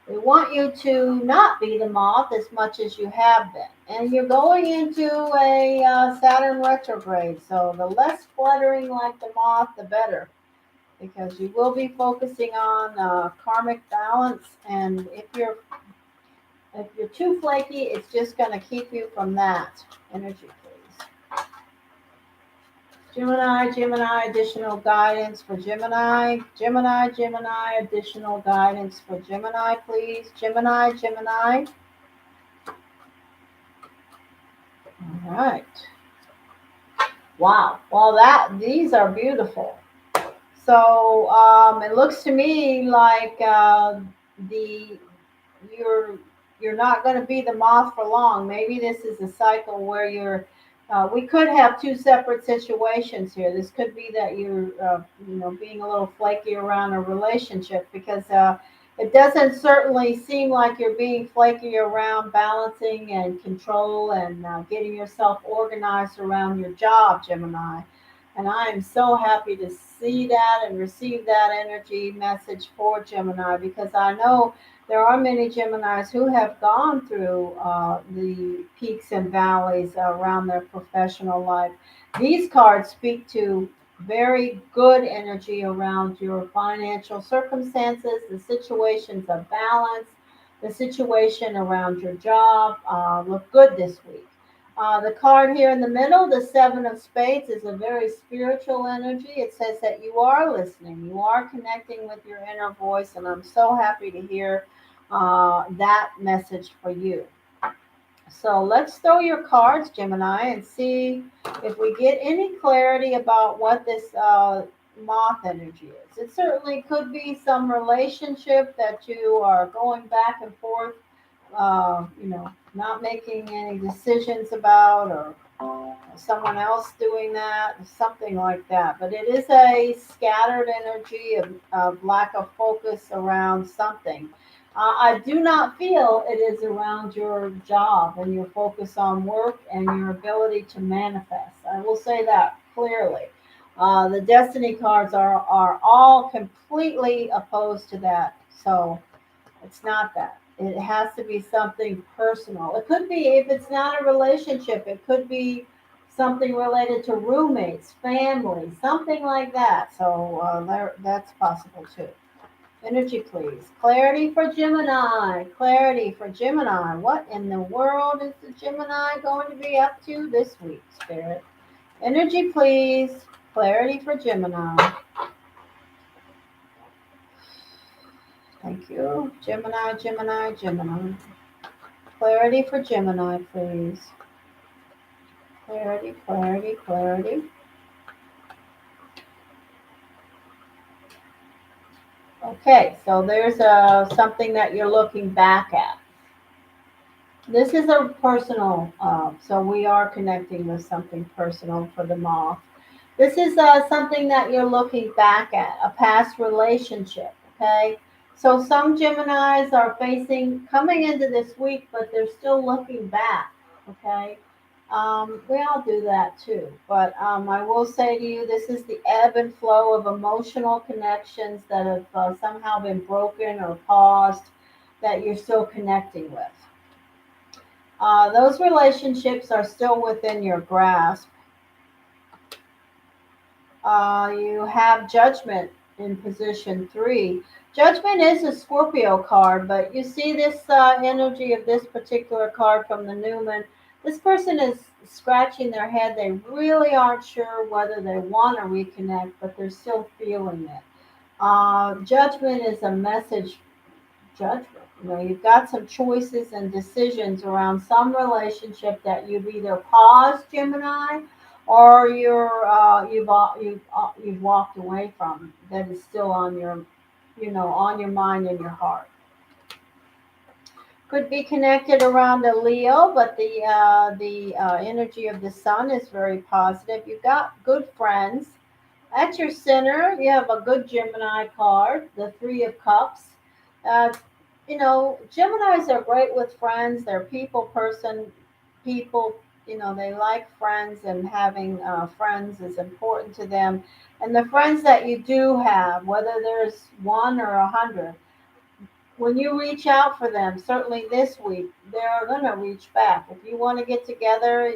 We want you to not be the moth as much as you have been. And you're going into a Saturn retrograde, so the less fluttering like the moth, the better, because you will be focusing on karmic balance. And if you're too flaky, it's just going to keep you from that energy, please. Gemini, additional guidance for Gemini. Gemini, additional guidance for Gemini, please. Gemini. All right. Wow. Well, these are beautiful. So it looks to me like you're not going to be the moth for long. Maybe this is a cycle where we could have two separate situations here. This could be that you're, being a little flaky around a relationship, because it doesn't certainly seem like you're being flaky around balancing and control and getting yourself organized around your job, Gemini. And I am so happy to see that and receive that energy message for Gemini, because I know there are many Geminis who have gone through the peaks and valleys around their professional life. These cards speak to very good energy around your financial circumstances, the situations of balance, the situation around your job. Look good this week. The card here in the middle, the Seven of Spades, is a very spiritual energy. It says that you are listening, you are connecting with your inner voice, and I'm so happy to hear that message for you. So let's throw your cards, Gemini, and see if we get any clarity about what this moth energy is. It certainly could be some relationship that you are going back and forth, not making any decisions about, or someone else doing that, something like that. But it is a scattered energy of lack of focus around something. I do not feel it is around your job and your focus on work and your ability to manifest. I will say that clearly. The destiny cards are all completely opposed to that. So it's not that. It has to be something personal. It could be, if it's not a relationship, it could be something related to roommates, family, something like that. So that's possible too. Energy, please. Clarity for Gemini. Clarity for Gemini. What in the world is the Gemini going to be up to this week, Spirit? Energy, please. Clarity for Gemini. Thank you. Gemini, Gemini, Gemini. Clarity for Gemini, please. Clarity, clarity, clarity. Okay, so there's something that you're looking back at. This is a personal, so we are connecting with something personal for the moth. This is something that you're looking back at, a past relationship, okay? So some Geminis are coming into this week, but they're still looking back, okay? We all do that too. But I will say to you, this is the ebb and flow of emotional connections that have somehow been broken or paused that you're still connecting with. Those relationships are still within your grasp. You have Judgment in position 3. Judgment is a Scorpio card, but you see this energy of this particular card from the Newman. This person is scratching their head. They really aren't sure whether they want to reconnect, but they're still feeling it. Judgment is a message. Judgment. You've got some choices and decisions around some relationship that you've either paused, Gemini, or you've walked away from that is still on your mind and your heart. Could be connected around a Leo, but the energy of the Sun is very positive. You've got good friends. At your center, you have a good Gemini card, the Three of Cups. Uh, Geminis are great with friends. They're people, they like friends, and having friends is important to them. And the friends that you do have, whether there's one or 100, when you reach out for them, certainly this week, they're going to reach back. If you want to get together,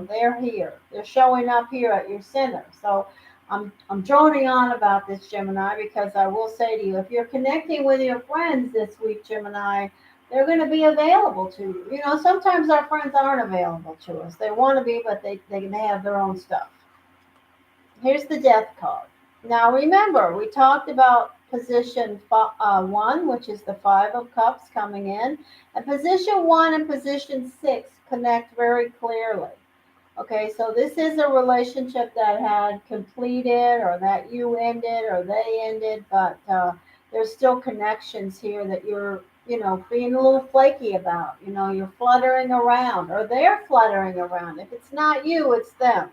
they're here. They're showing up here at your center. So I'm droning on about this, Gemini, because I will say to you, if you're connecting with your friends this week, Gemini, they're going to be available to you. Sometimes our friends aren't available to us. They want to be, but they have their own stuff. Here's the Death card. Now remember, we talked about position 1, which is the Five of Cups coming in, and position 1 and position 6 connect very clearly. Okay, so this is a relationship that had completed, or that you ended, or they ended, but there's still connections here that you're, being a little flaky about. You're fluttering around, or they're fluttering around. If it's not you, it's them.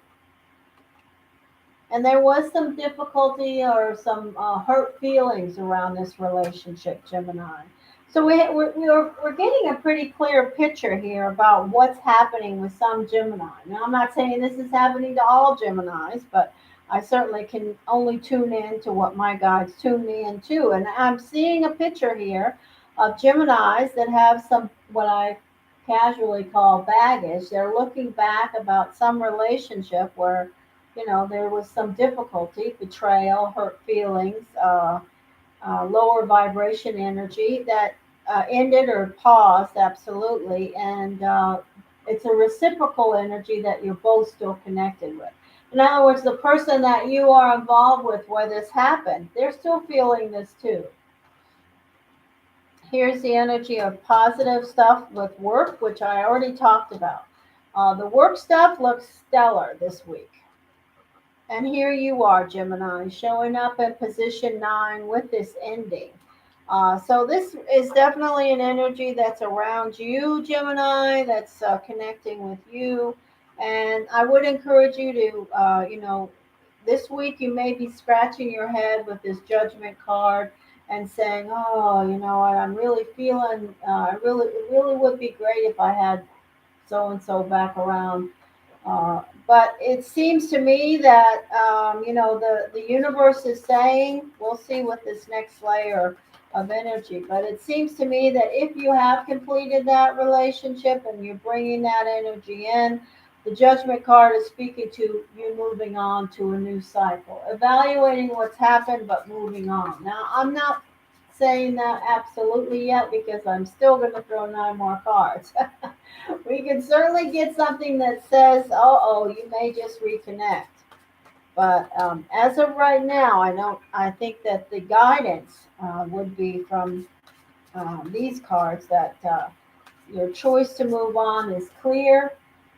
And there was some difficulty or some hurt feelings around this relationship, Gemini. So we're getting a pretty clear picture here about what's happening with some Gemini. Now, I'm not saying this is happening to all Geminis, but I certainly can only tune in to what my guides tune me into. And I'm seeing a picture here of Geminis that have some, what I casually call baggage. They're looking back about some relationship where there was some difficulty, betrayal, hurt feelings, lower vibration energy that ended or paused, absolutely. And it's a reciprocal energy that you're both still connected with. In other words, the person that you are involved with where this happened, they're still feeling this too. Here's the energy of positive stuff with work, which I already talked about. The work stuff looks stellar this week. And here you are, Gemini, showing up in position 9 with this ending. So this is definitely an energy that's around you, Gemini, that's connecting with you. And I would encourage you to, this week you may be scratching your head with this Judgment card and saying, oh, you know what, I'm really feeling, it really would be great if I had so-and-so back around. But it seems to me that, the universe is saying, we'll see with this next layer of energy, but it seems to me that if you have completed that relationship and you're bringing that energy in, the Judgment card is speaking to you moving on to a new cycle, evaluating what's happened, but moving on. Now, I'm not saying that absolutely yet because I'm still going to throw 9 more cards. We can certainly get something that says, oh, you may just reconnect. But as of right now, I don't. I think that the guidance would be from these cards that your choice to move on is clear,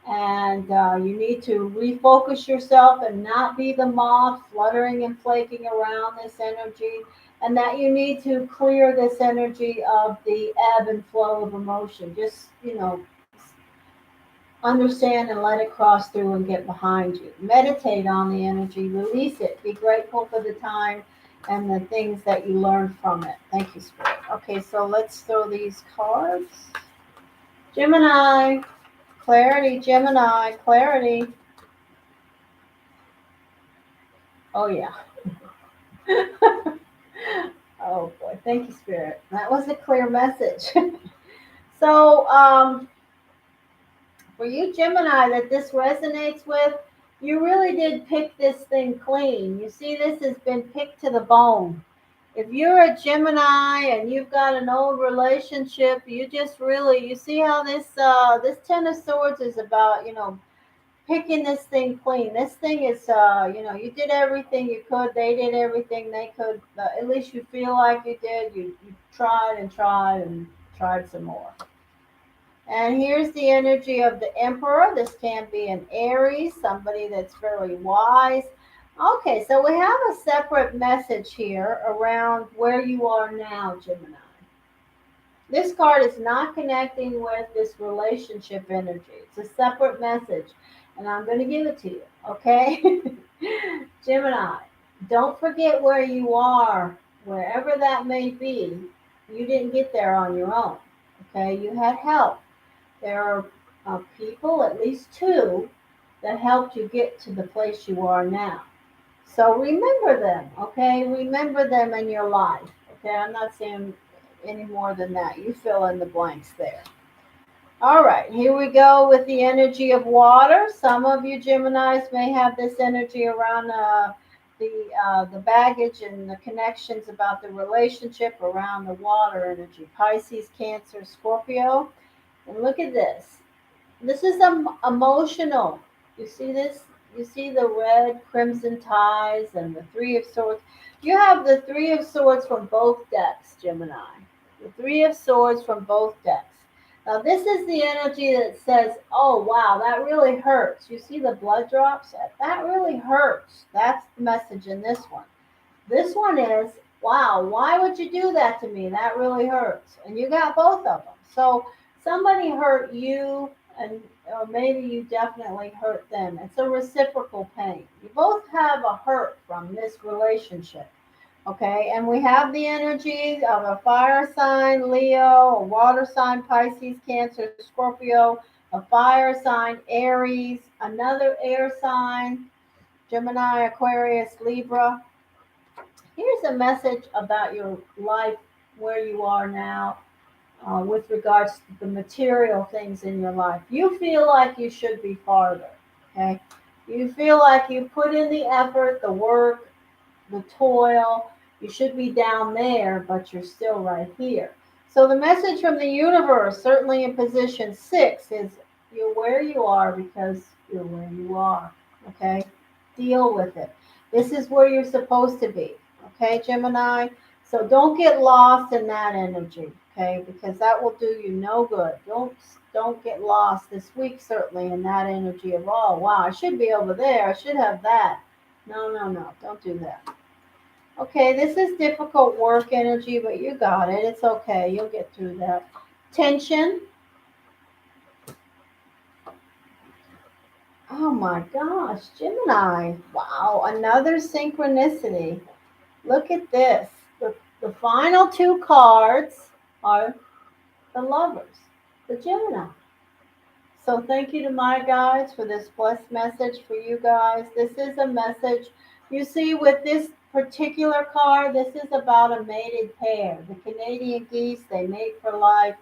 and you need to refocus yourself and not be the moth fluttering and flaking around this energy, and that you need to clear this energy of the ebb and flow of emotion. Just, understand and let it cross through and get behind you. Meditate on the energy, release it, be grateful for the time and the things that you learned from it. Thank you, Spirit. Okay, so let's throw these cards. Gemini, clarity, Gemini, clarity. Oh, yeah. Oh, boy. Thank you, Spirit. That was a clear message. So, for you, Gemini, that this resonates with, you really did pick this thing clean. You see, this has been picked to the bone. If you're a Gemini and you've got an old relationship, you just really, you see how this Ten of Swords is about, picking this thing clean. This thing is, you did everything you could. They did everything they could. At least you feel like you did. You tried and tried and tried some more. And here's the energy of the Emperor. This can be an Aries, somebody that's very wise. Okay, so we have a separate message here around where you are now, Gemini. This card is not connecting with this relationship energy. It's a separate message, and I'm going to give it to you, okay? Gemini, don't forget where you are, wherever that may be. You didn't get there on your own, okay? You had help. There are people, at least two, that helped you get to the place you are now. So remember them, okay? Remember them in your life, okay? I'm not saying any more than that. You fill in the blanks there. All right, here we go with the energy of water. Some of you Geminis may have this energy around the baggage and the connections about the relationship around the water energy. Pisces, Cancer, Scorpio. And look at this. This is emotional. You see this? You see the red crimson ties and the Three of Swords. You have the Three of Swords from both decks, Gemini. The Three of Swords from both decks. Now, this is the energy that says, oh, wow, that really hurts. You see the blood drops? That really hurts. That's the message in this one. This one is, wow, why would you do that to me? That really hurts. And you got both of them. So somebody hurt you, and or maybe you definitely hurt them. It's a reciprocal pain. You both have a hurt from this relationship. Okay, and we have the energies of a fire sign, Leo, a water sign, Pisces, Cancer, Scorpio, a fire sign, Aries, another air sign, Gemini, Aquarius, Libra. Here's a message about your life, where you are now, with regards to the material things in your life. You feel like you should be farther, okay? You feel like you put in the effort, the work, the toil. You should be down there, but you're still right here. So the message from the universe, certainly in position 6, is you're where you are because you're where you are, okay? Deal with it. This is where you're supposed to be, okay, Gemini? So don't get lost in that energy, okay? Because that will do you no good. Don't get lost this week, certainly, in that energy of, oh, wow, I should be over there. I should have that. No, don't do that. Okay, this is difficult work energy, but you got it. It's okay. You'll get through that. Tension. Oh my gosh, Gemini. Wow, another synchronicity. Look at this. The final two cards are the lovers, the Gemini. So thank you to my guides for this blessed message for you guys. This is a message. You see, with this particular card, this is about a mated pair. The Canadian geese, they mate for life.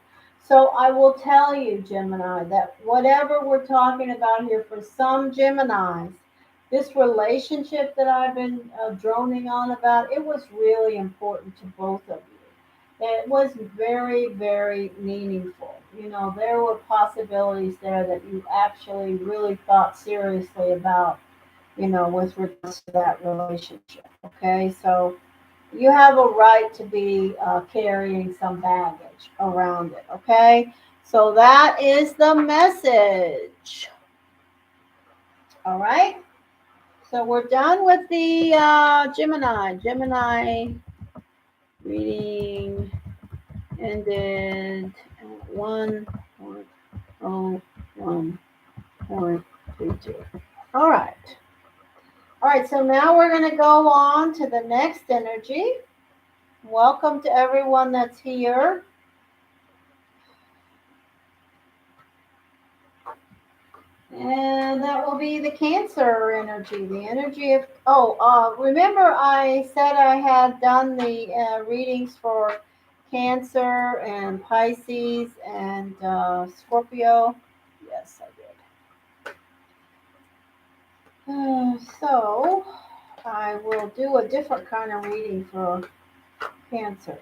So I will tell you, Gemini, that whatever we're talking about here, for some Geminis, this relationship that I've been droning on about, it was really important to both of you. It was very, very meaningful. You know, there were possibilities there that you actually really thought seriously about, you know, with regards to that relationship. Okay, so you have a right to be carrying some baggage around it. Okay, so that is the message. All right, so we're done with the Gemini reading ended at 1.01.32. All right. All right, so now we're going to go on to the next energy. Welcome to everyone that's here. And that will be the Cancer energy, the energy of, remember I said I had done the readings for Cancer and Pisces and Scorpio? Yes, I did. So I will do a different kind of reading for Cancer.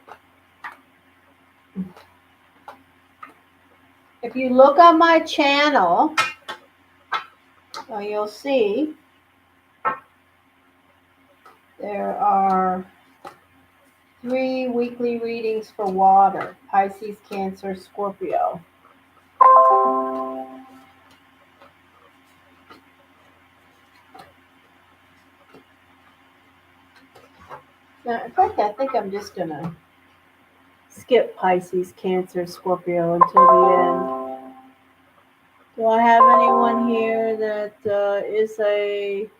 If you look on my channel, you'll see there are 3 weekly readings for water: Pisces, Cancer, Scorpio. Now, in fact, I think I'm just going to skip Pisces, Cancer, Scorpio until the end. Do I have anyone here that is a...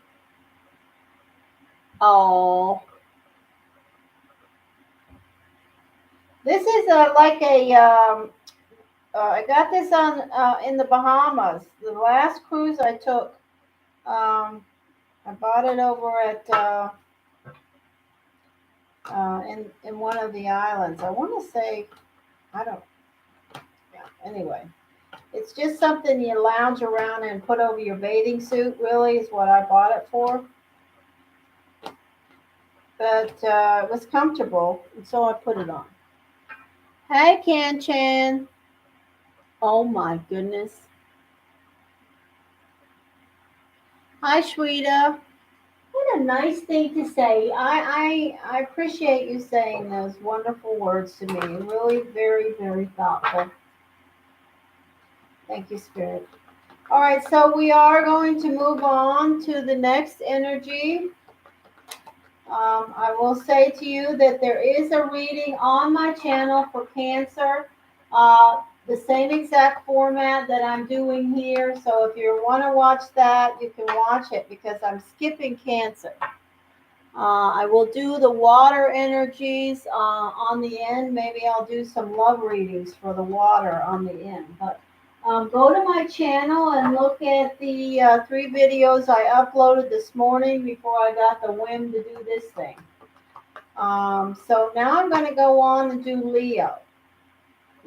Oh. This is like a... I got this on in the Bahamas. The last cruise I took, I bought it over at... in one of the islands. I want to say, I don't, yeah, anyway. It's just something you lounge around and put over your bathing suit, really, is what I bought it for. But it was comfortable, and so I put it on. Hey, Can-chan. Oh, my goodness. Hi, Shweta. What a nice thing to say. I appreciate you saying those wonderful words to me. Really very, very thoughtful. Thank you, Spirit. All right, so we are going to move on to the next energy. I will say to you that there is a reading on my channel for Cancer, the same exact format that I'm doing here. So if you want to watch that, you can watch it because I'm skipping Cancer. I will do the water energies on the end. Maybe I'll do some love readings for the water on the end. But go to my channel and look at the 3 videos I uploaded this morning before I got the whim to do this thing. So now I'm going to go on and do Leo.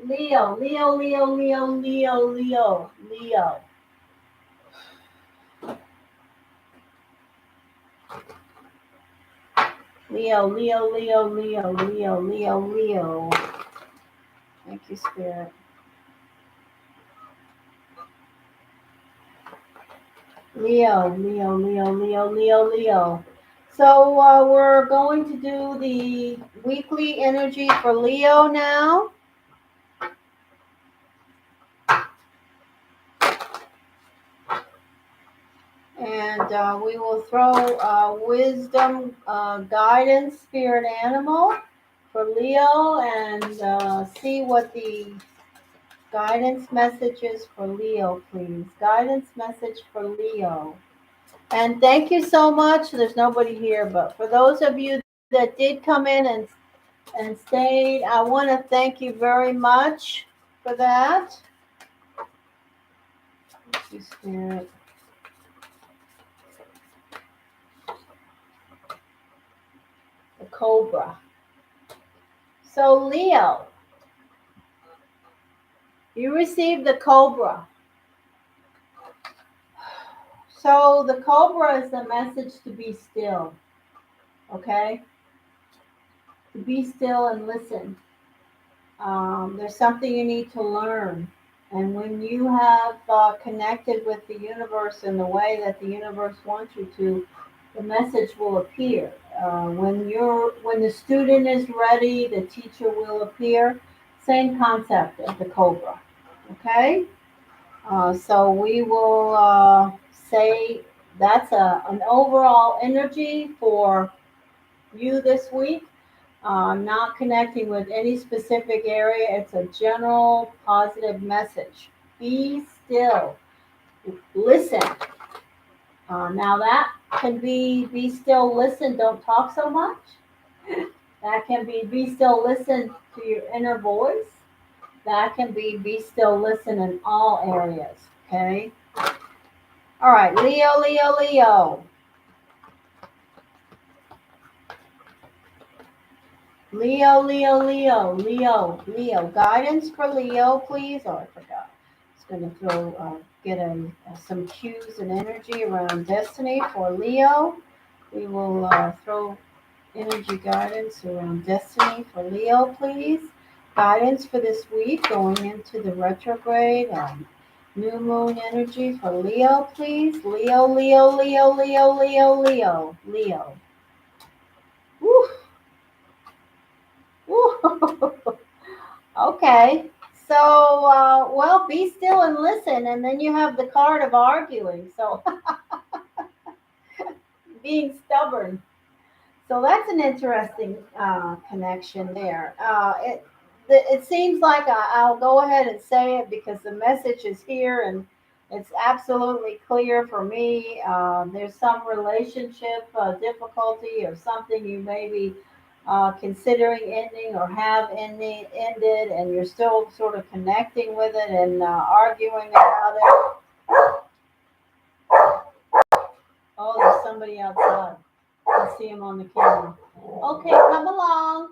Leo, Leo, Leo, Leo, Leo, Leo, Leo. Leo, Leo, Leo, Leo, Leo, Leo, Leo. Thank you, Spirit. Leo, Leo, Leo, Leo, Leo, Leo. So we're going to do the weekly energy for Leo now. And we will throw wisdom, guidance, spirit animal for Leo and see what the guidance message is for Leo, please. Guidance message for Leo. And thank you so much. There's nobody here, but for those of you that did come in and stayed, I want to thank you very much for that. Thank you, Spirit. The Cobra. So, Leo, you received the Cobra. So, the Cobra is the message to be still, okay? To be still and listen. There's something you need to learn. And when you have connected with the universe in the way that the universe wants you to, the message will appear. When the student is ready, the teacher will appear. Same concept as the cobra. Okay? So we will say that's an overall energy for you this week. Not connecting with any specific area. It's a general positive message. Be still. Listen. Now that can be still, listen, don't talk so much. That can be still, listen to your inner voice. That can be still, listen in all areas. Okay. All right, Leo, Leo, Leo. Leo, Leo, Leo, Leo, Leo. Guidance for Leo, please. Oh, I forgot. It's going to get some cues and energy around destiny for Leo. We will throw energy guidance around destiny for Leo, please. Guidance for this week going into the retrograde. New moon energy for Leo, please. Leo, Leo, Leo, Leo, Leo, Leo, Leo. Woo. Woo. Okay. So, well, be still and listen. And then you have the card of arguing. So, being stubborn. So, that's an interesting connection there. It seems like I'll go ahead and say it because the message is here and it's absolutely clear for me. There's some relationship difficulty or something you may be considering ending or have ended, and you're still sort of connecting with it and arguing about it. Oh, there's somebody outside. I see him on the camera. Okay, come along.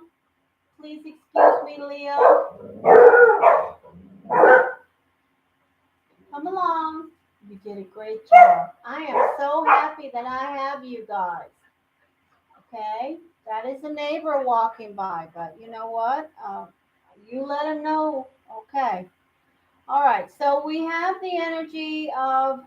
Please excuse me, Leo. Come along. You did a great job. I am so happy that I have you guys. Okay? That is a neighbor walking by, but you know what? You let him know. Okay. All right. So we have the energy of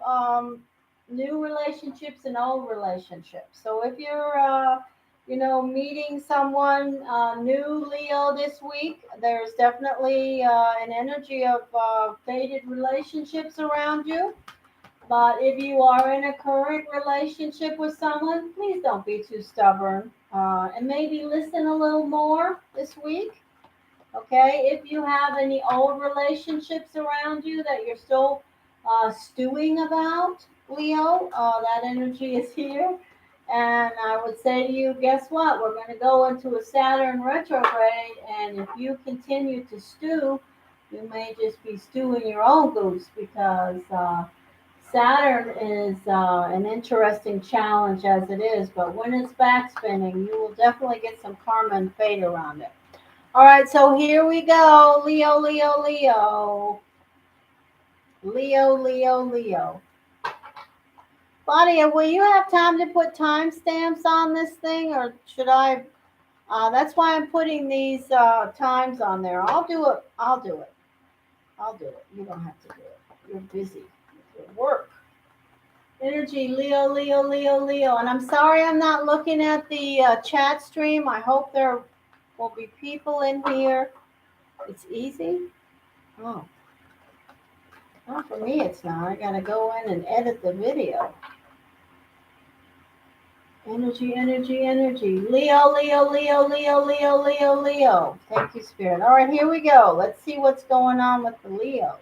new relationships and old relationships. So if you're, meeting someone new, Leo, this week, there's definitely an energy of faded relationships around you. But if you are in a current relationship with someone, please don't be too stubborn and maybe listen a little more this week. Okay, if you have any old relationships around you that you're still stewing about, Leo, that energy is here. And I would say to you, guess what? We're going to go into a Saturn retrograde. And if you continue to stew, you may just be stewing your own goose because Saturn is an interesting challenge as it is. But when it's back spinning, you will definitely get some karma and fate around it. All right, so here we go. Leo, Leo, Leo. Leo, Leo, Leo. Claudia, will you have time to put timestamps on this thing, or should I? That's why I'm putting these times on there. I'll do it. I'll do it. I'll do it. You don't have to do it. You're busy with your work. Energy, Leo, Leo, Leo, Leo. And I'm sorry I'm not looking at the chat stream. I hope there will be people in here. It's easy. Oh. Well, for me, it's not. I gotta go in and edit the video. Energy, energy, energy. Leo, Leo, Leo, Leo, Leo, Leo, Leo. Thank you, Spirit. All right, here we go. Let's see what's going on with the Leos.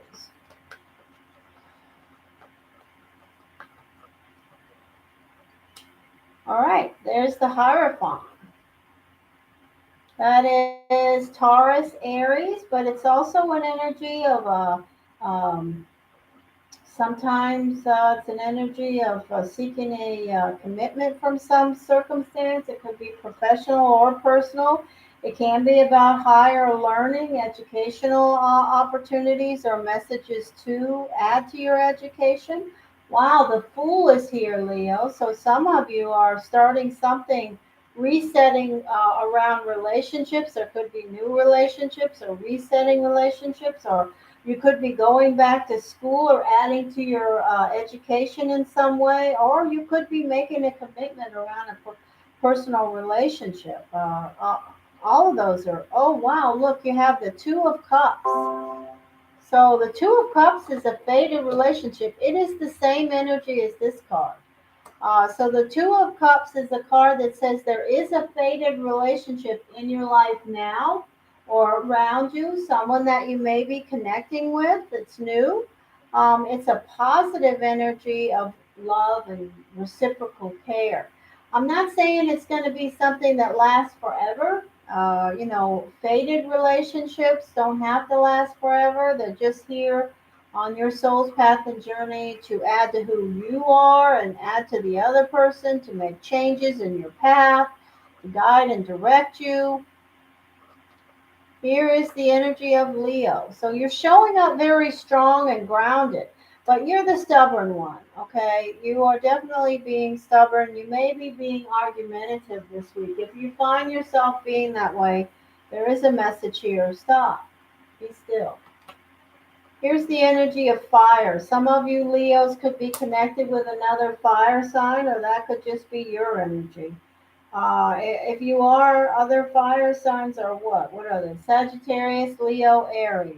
All right, there's the Hierophant. That is Taurus, Aries, but it's also an energy of a sometimes it's an energy of seeking a commitment from some circumstance. It could be professional or personal. It can be about higher learning, educational opportunities or messages to add to your education. Wow, the Fool is here, Leo. So some of you are starting something resetting around relationships. There could be new relationships or resetting relationships, or you could be going back to school or adding to your education in some way, or you could be making a commitment around a personal relationship. All of those are, oh wow, look, you have the Two of Cups. So the Two of Cups is a faded relationship. It is the same energy as this card. So the Two of Cups is a card that says there is a faded relationship in your life now or around you, someone that you may be connecting with that's new. It's a positive energy of love and reciprocal care. I'm not saying it's going to be something that lasts forever. Faded relationships don't have to last forever. They're just here on your soul's path and journey to add to who you are and add to the other person, to make changes in your path, to guide and direct you. Here is the energy of Leo. So you're showing up very strong and grounded, but you're the stubborn one, okay? You are definitely being stubborn. You may be being argumentative this week. If you find yourself being that way, there is a message here. Stop. Be still. Here's the energy of fire. Some of you Leos could be connected with another fire sign, or that could just be your energy. If you are, other fire signs are what? What are they? Sagittarius, Leo, Aries.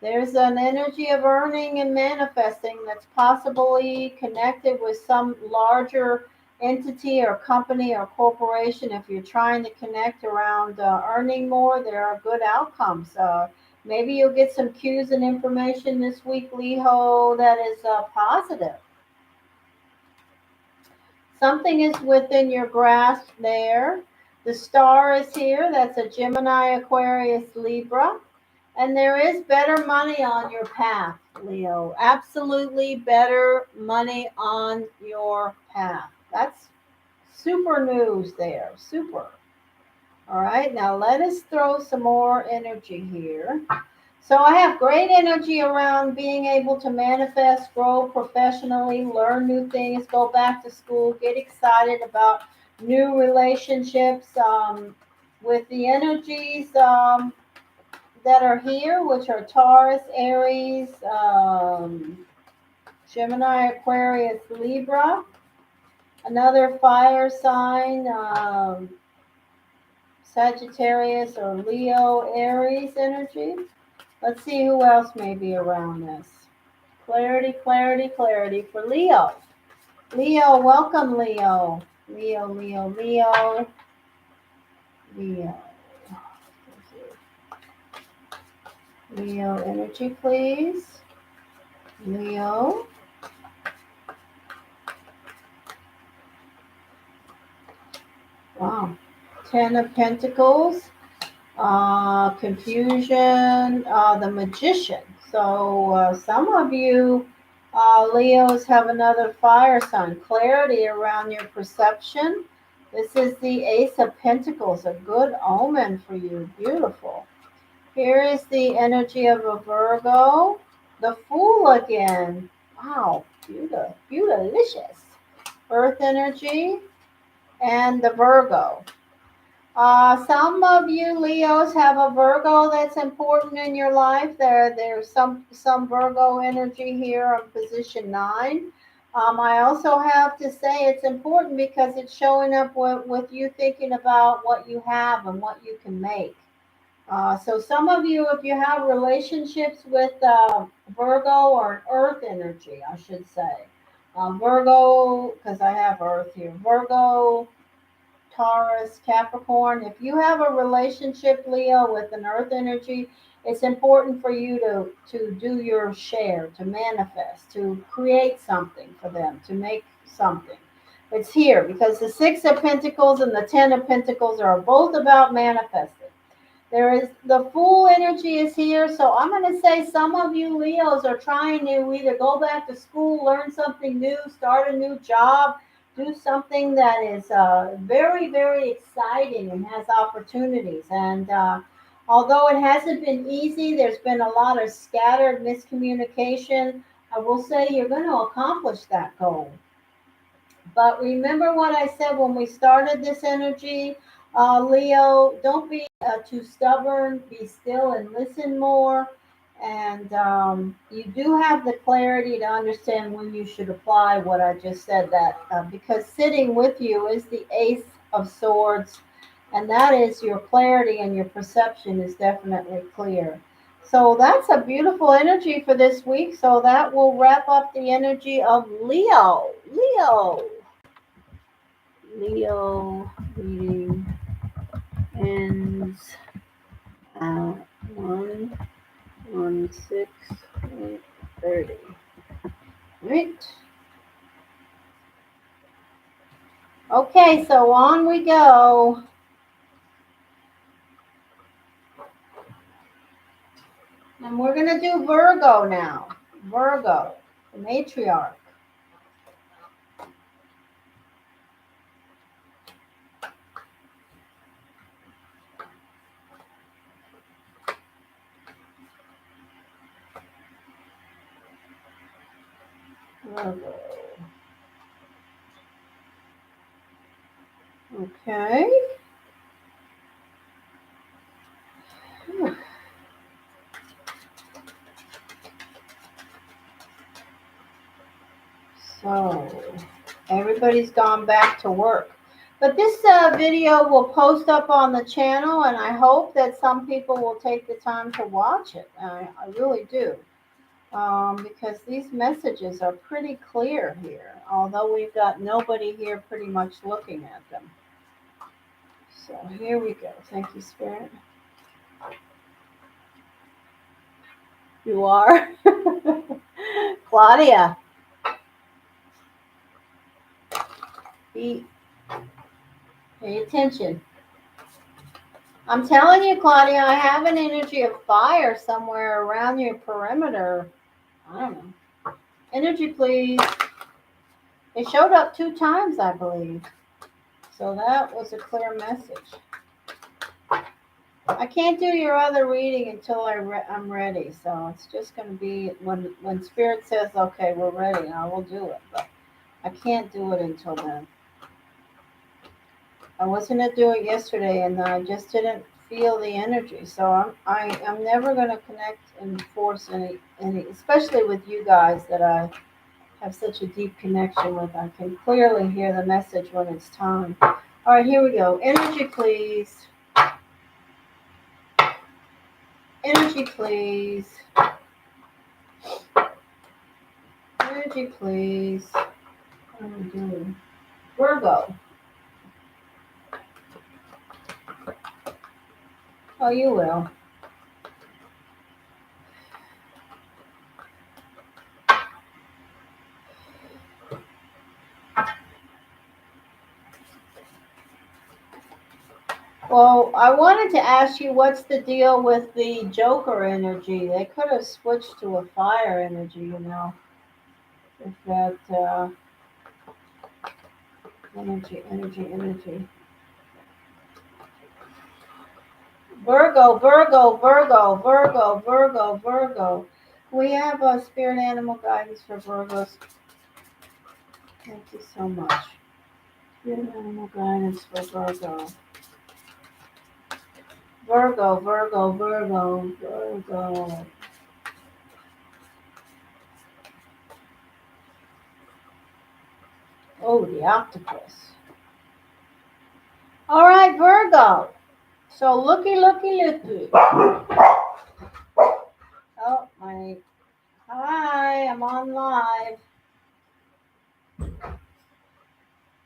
There's an energy of earning and manifesting that's possibly connected with some larger entity or company or corporation. If you're trying to connect around earning more, there are good outcomes. Maybe you'll get some cues and information this week, Leo, that is positive. Something is within your grasp there. The star is here. That's a Gemini, Aquarius, Libra. And there is better money on your path, Leo. Absolutely better money on your path. That's super news there. Super. All right, now let us throw some more energy here. So I have great energy around being able to manifest, grow professionally, learn new things, go back to school, get excited about new relationships with the energies that are here, which are Taurus, Aries, Gemini, Aquarius, Libra. Another fire sign, Sagittarius or Leo, Aries energy. Let's see who else may be around this. Clarity, clarity, clarity for Leo. Leo, welcome, Leo. Leo, Leo, Leo. Leo. Leo energy, please. Leo. Wow. Ten of Pentacles. Confusion, the Magician. So some of you Leos have another fire sign. Clarity around your perception. This is the Ace of Pentacles, a good omen for you. Beautiful. Here is the energy of a Virgo. The Fool again. Wow, beautiful, beautilicious. Earth energy and the Virgo. Some of you Leos have a Virgo that's important in your life. There's some Virgo energy here on position 9. I also have to say it's important because it's showing up with you thinking about what you have and what you can make. So some of you, if you have relationships with Virgo or an Earth energy, I should say. Virgo, because I have Earth here. Virgo, Taurus, Capricorn. If you have a relationship, Leo, with an earth energy, it's important for you to do your share, to manifest, to create something for them, to make something. It's here because the Six of Pentacles and the Ten of Pentacles are both about manifesting. There is the Fool energy is here. So I'm going to say some of you Leos are trying to either go back to school, learn something new, start a new job, do something that is very, very exciting and has opportunities. And although it hasn't been easy, there's been a lot of scattered miscommunication. I will say you're going to accomplish that goal. But remember what I said when we started this energy, Leo, don't be too stubborn, be still and listen more. And you do have the clarity to understand when you should apply what I just said, that because sitting with you is the Ace of Swords, and that is your clarity, and your perception is definitely clear. So that's a beautiful energy for this week. So that will wrap up the energy of Leo. Leo reading ends at 1:16:30. Right. Okay, so on we go. And we're going to do Virgo now. Virgo, the matriarch. Virgo. Okay. So, everybody's gone back to work. But this video will post up on the channel, and I hope that some people will take the time to watch it. I really do. Because these messages are pretty clear here, although we've got nobody here pretty much looking at them. So here we go. Thank you, Spirit. You are? Claudia. Pay attention. I'm telling you, Claudia, I have an energy of fire somewhere around your perimeter. I don't know. Energy, please. It showed up 2 times, I believe. So that was a clear message. I can't do your other reading until I'm ready. So it's just going to be when Spirit says, okay, we're ready, I will do it. But I can't do it until then. I wasn't going to do it yesterday, and I just didn't feel the energy. So I'm never going to connect and force any, especially with you guys that I have such a deep connection with. I can clearly hear the message when it's time. All right, here we go. Energy, please. Energy, please. Energy, please. What are we doing? Virgo. Oh, you will. Well, I wanted to ask you what's the deal with the Joker energy? They could have switched to a fire energy, you know. If that energy. Virgo. We have a spirit animal guidance for Virgos. Thank you so much. Spirit animal guidance for Virgo. Virgo. Oh, the octopus. All right, Virgo. So looky. Oh, my. Hi, I'm on live.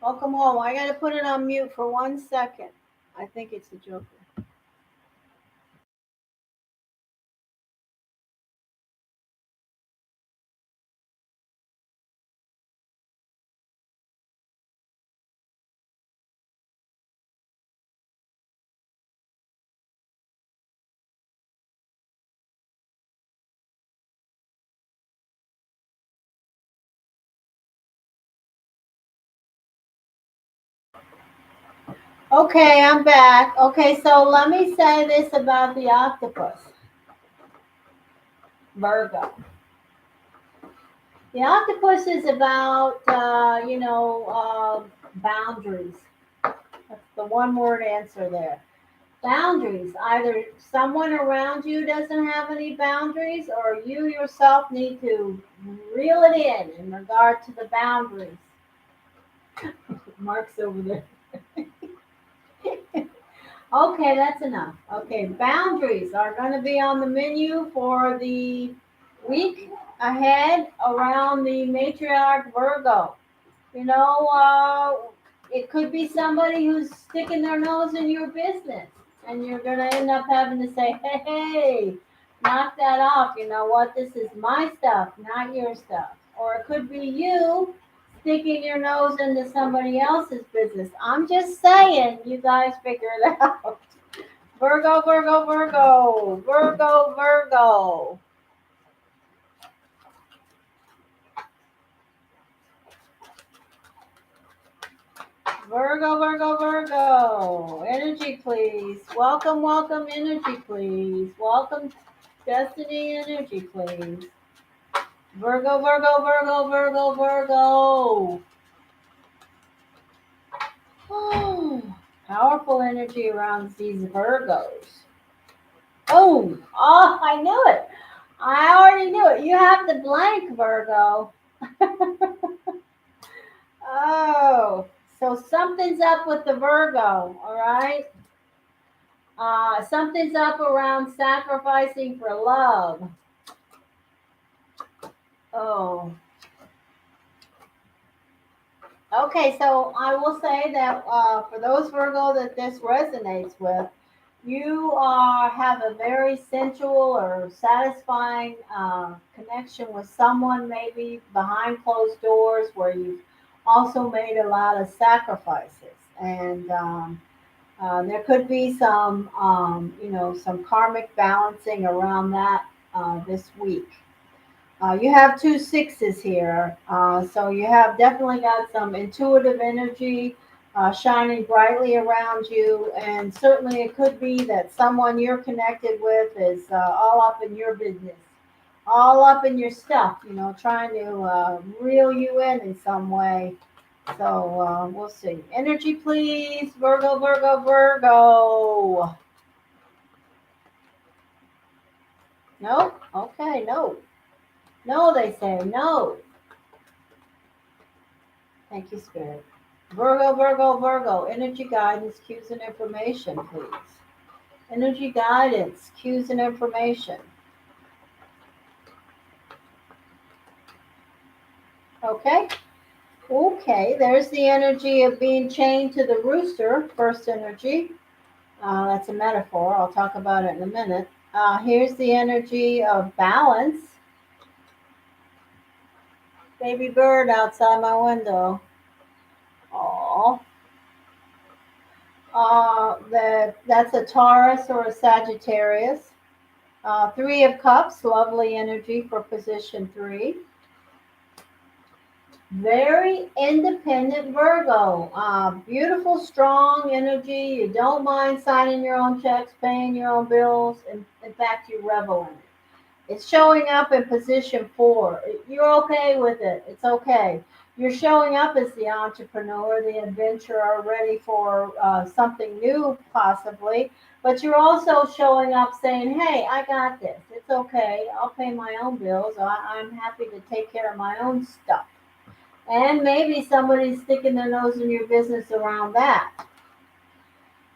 Welcome home. I got to put it on mute for 1 second. I think it's the Joker. Okay, I'm back. Okay, so let me say this about the octopus. Virgo. The octopus is about, boundaries. That's the one word answer there. Boundaries. Either someone around you doesn't have any boundaries, or you yourself need to reel it in regard to the boundaries. Mark's over there. Okay, that's enough. Okay, boundaries are going to be on the menu for the week ahead around the matriarch Virgo. You know, it could be somebody who's sticking their nose in your business, and you're going to end up having to say, hey, knock that off. You know what? This is my stuff, not your stuff. Or it could be you sticking your nose into somebody else's business. I'm just saying, you guys figure it out. Virgo, Virgo, Virgo, Virgo, Virgo. Virgo, Virgo, Virgo. Energy, please. Welcome, welcome, energy, please. Welcome, destiny, energy, please. Virgo, Virgo, Virgo, Virgo, Virgo. Oh, powerful energy around these Virgos. Oh, I knew it. I already knew it. You have the blank, Virgo. Oh, so something's up with the Virgo, all right? Something's up around sacrificing for love. Oh, okay. So I will say that for those Virgo that this resonates with, you have a very sensual or satisfying connection with someone, maybe behind closed doors, where you've also made a lot of sacrifices. And there could be some, some karmic balancing around that this week. You have two sixes here, so you have definitely got some intuitive energy shining brightly around you, and certainly it could be that someone you're connected with is all up in your business, all up in your stuff, trying to reel you in some way. So we'll see. Energy, please. Virgo, Virgo, Virgo. No? Okay, no. No, they say no. Thank you, Spirit. Virgo, Virgo, Virgo. Energy guidance, cues, and information, please. Energy guidance, cues, and information. Okay? Okay, there's the energy of being chained to the rooster, first energy. That's a metaphor. I'll talk about it in a minute. Here's the energy of balance. Baby bird outside my window. Aww. That's a Taurus or a Sagittarius. Three of Cups, lovely energy for position 3. Very independent Virgo. Beautiful, strong energy. You don't mind signing your own checks, paying your own bills. In fact, you revel in it. It's showing up in position 4. You're okay with it. It's okay. You're showing up as the entrepreneur, the adventurer, ready for something new, possibly. But you're also showing up saying, hey, I got this. It's okay. I'll pay my own bills. I'm happy to take care of my own stuff. And maybe somebody's sticking their nose in your business around that.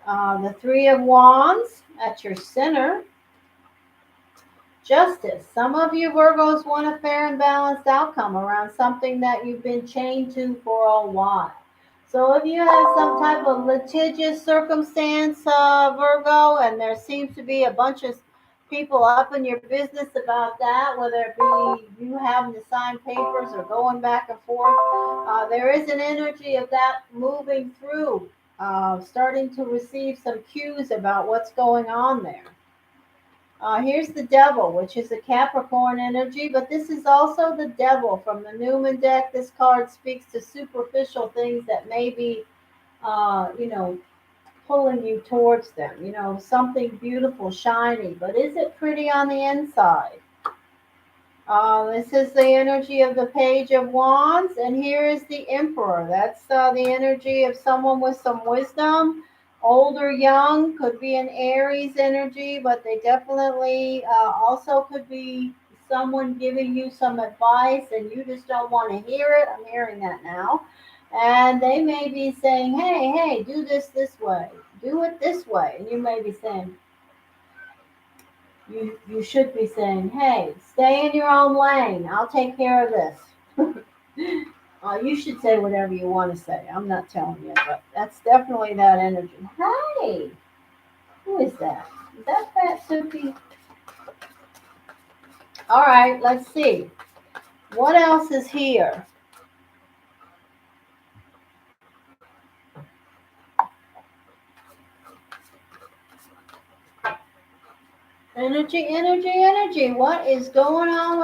The Three of Wands at your center. Justice. Some of you Virgos want a fair and balanced outcome around something that you've been chained to for a while. So if you have some type of litigious circumstance, Virgo, and there seems to be a bunch of people up in your business about that, whether it be you having to sign papers or going back and forth, there is an energy of that moving through, starting to receive some cues about what's going on there. Here's the devil, which is a Capricorn energy, but this is also the devil from the Newman deck. This card speaks to superficial things that may be, pulling you towards them. Something beautiful, shiny, but is it pretty on the inside? This is the energy of the Page of Wands, and here is the Emperor. That's the energy of someone with some wisdom, old or young, could be an Aries energy, but they definitely also could be someone giving you some advice and you just don't want to hear it. I'm hearing that now. And they may be saying, hey, hey, do this way, do it this way. And you may be saying, you should be saying, hey, stay in your own lane. I'll take care of this. You should say whatever you want to say. I'm not telling you, but that's definitely that energy. Hey, who is that? Is that Fat Suki? All right, let's see. What else is here? Energy, energy, energy. What is going on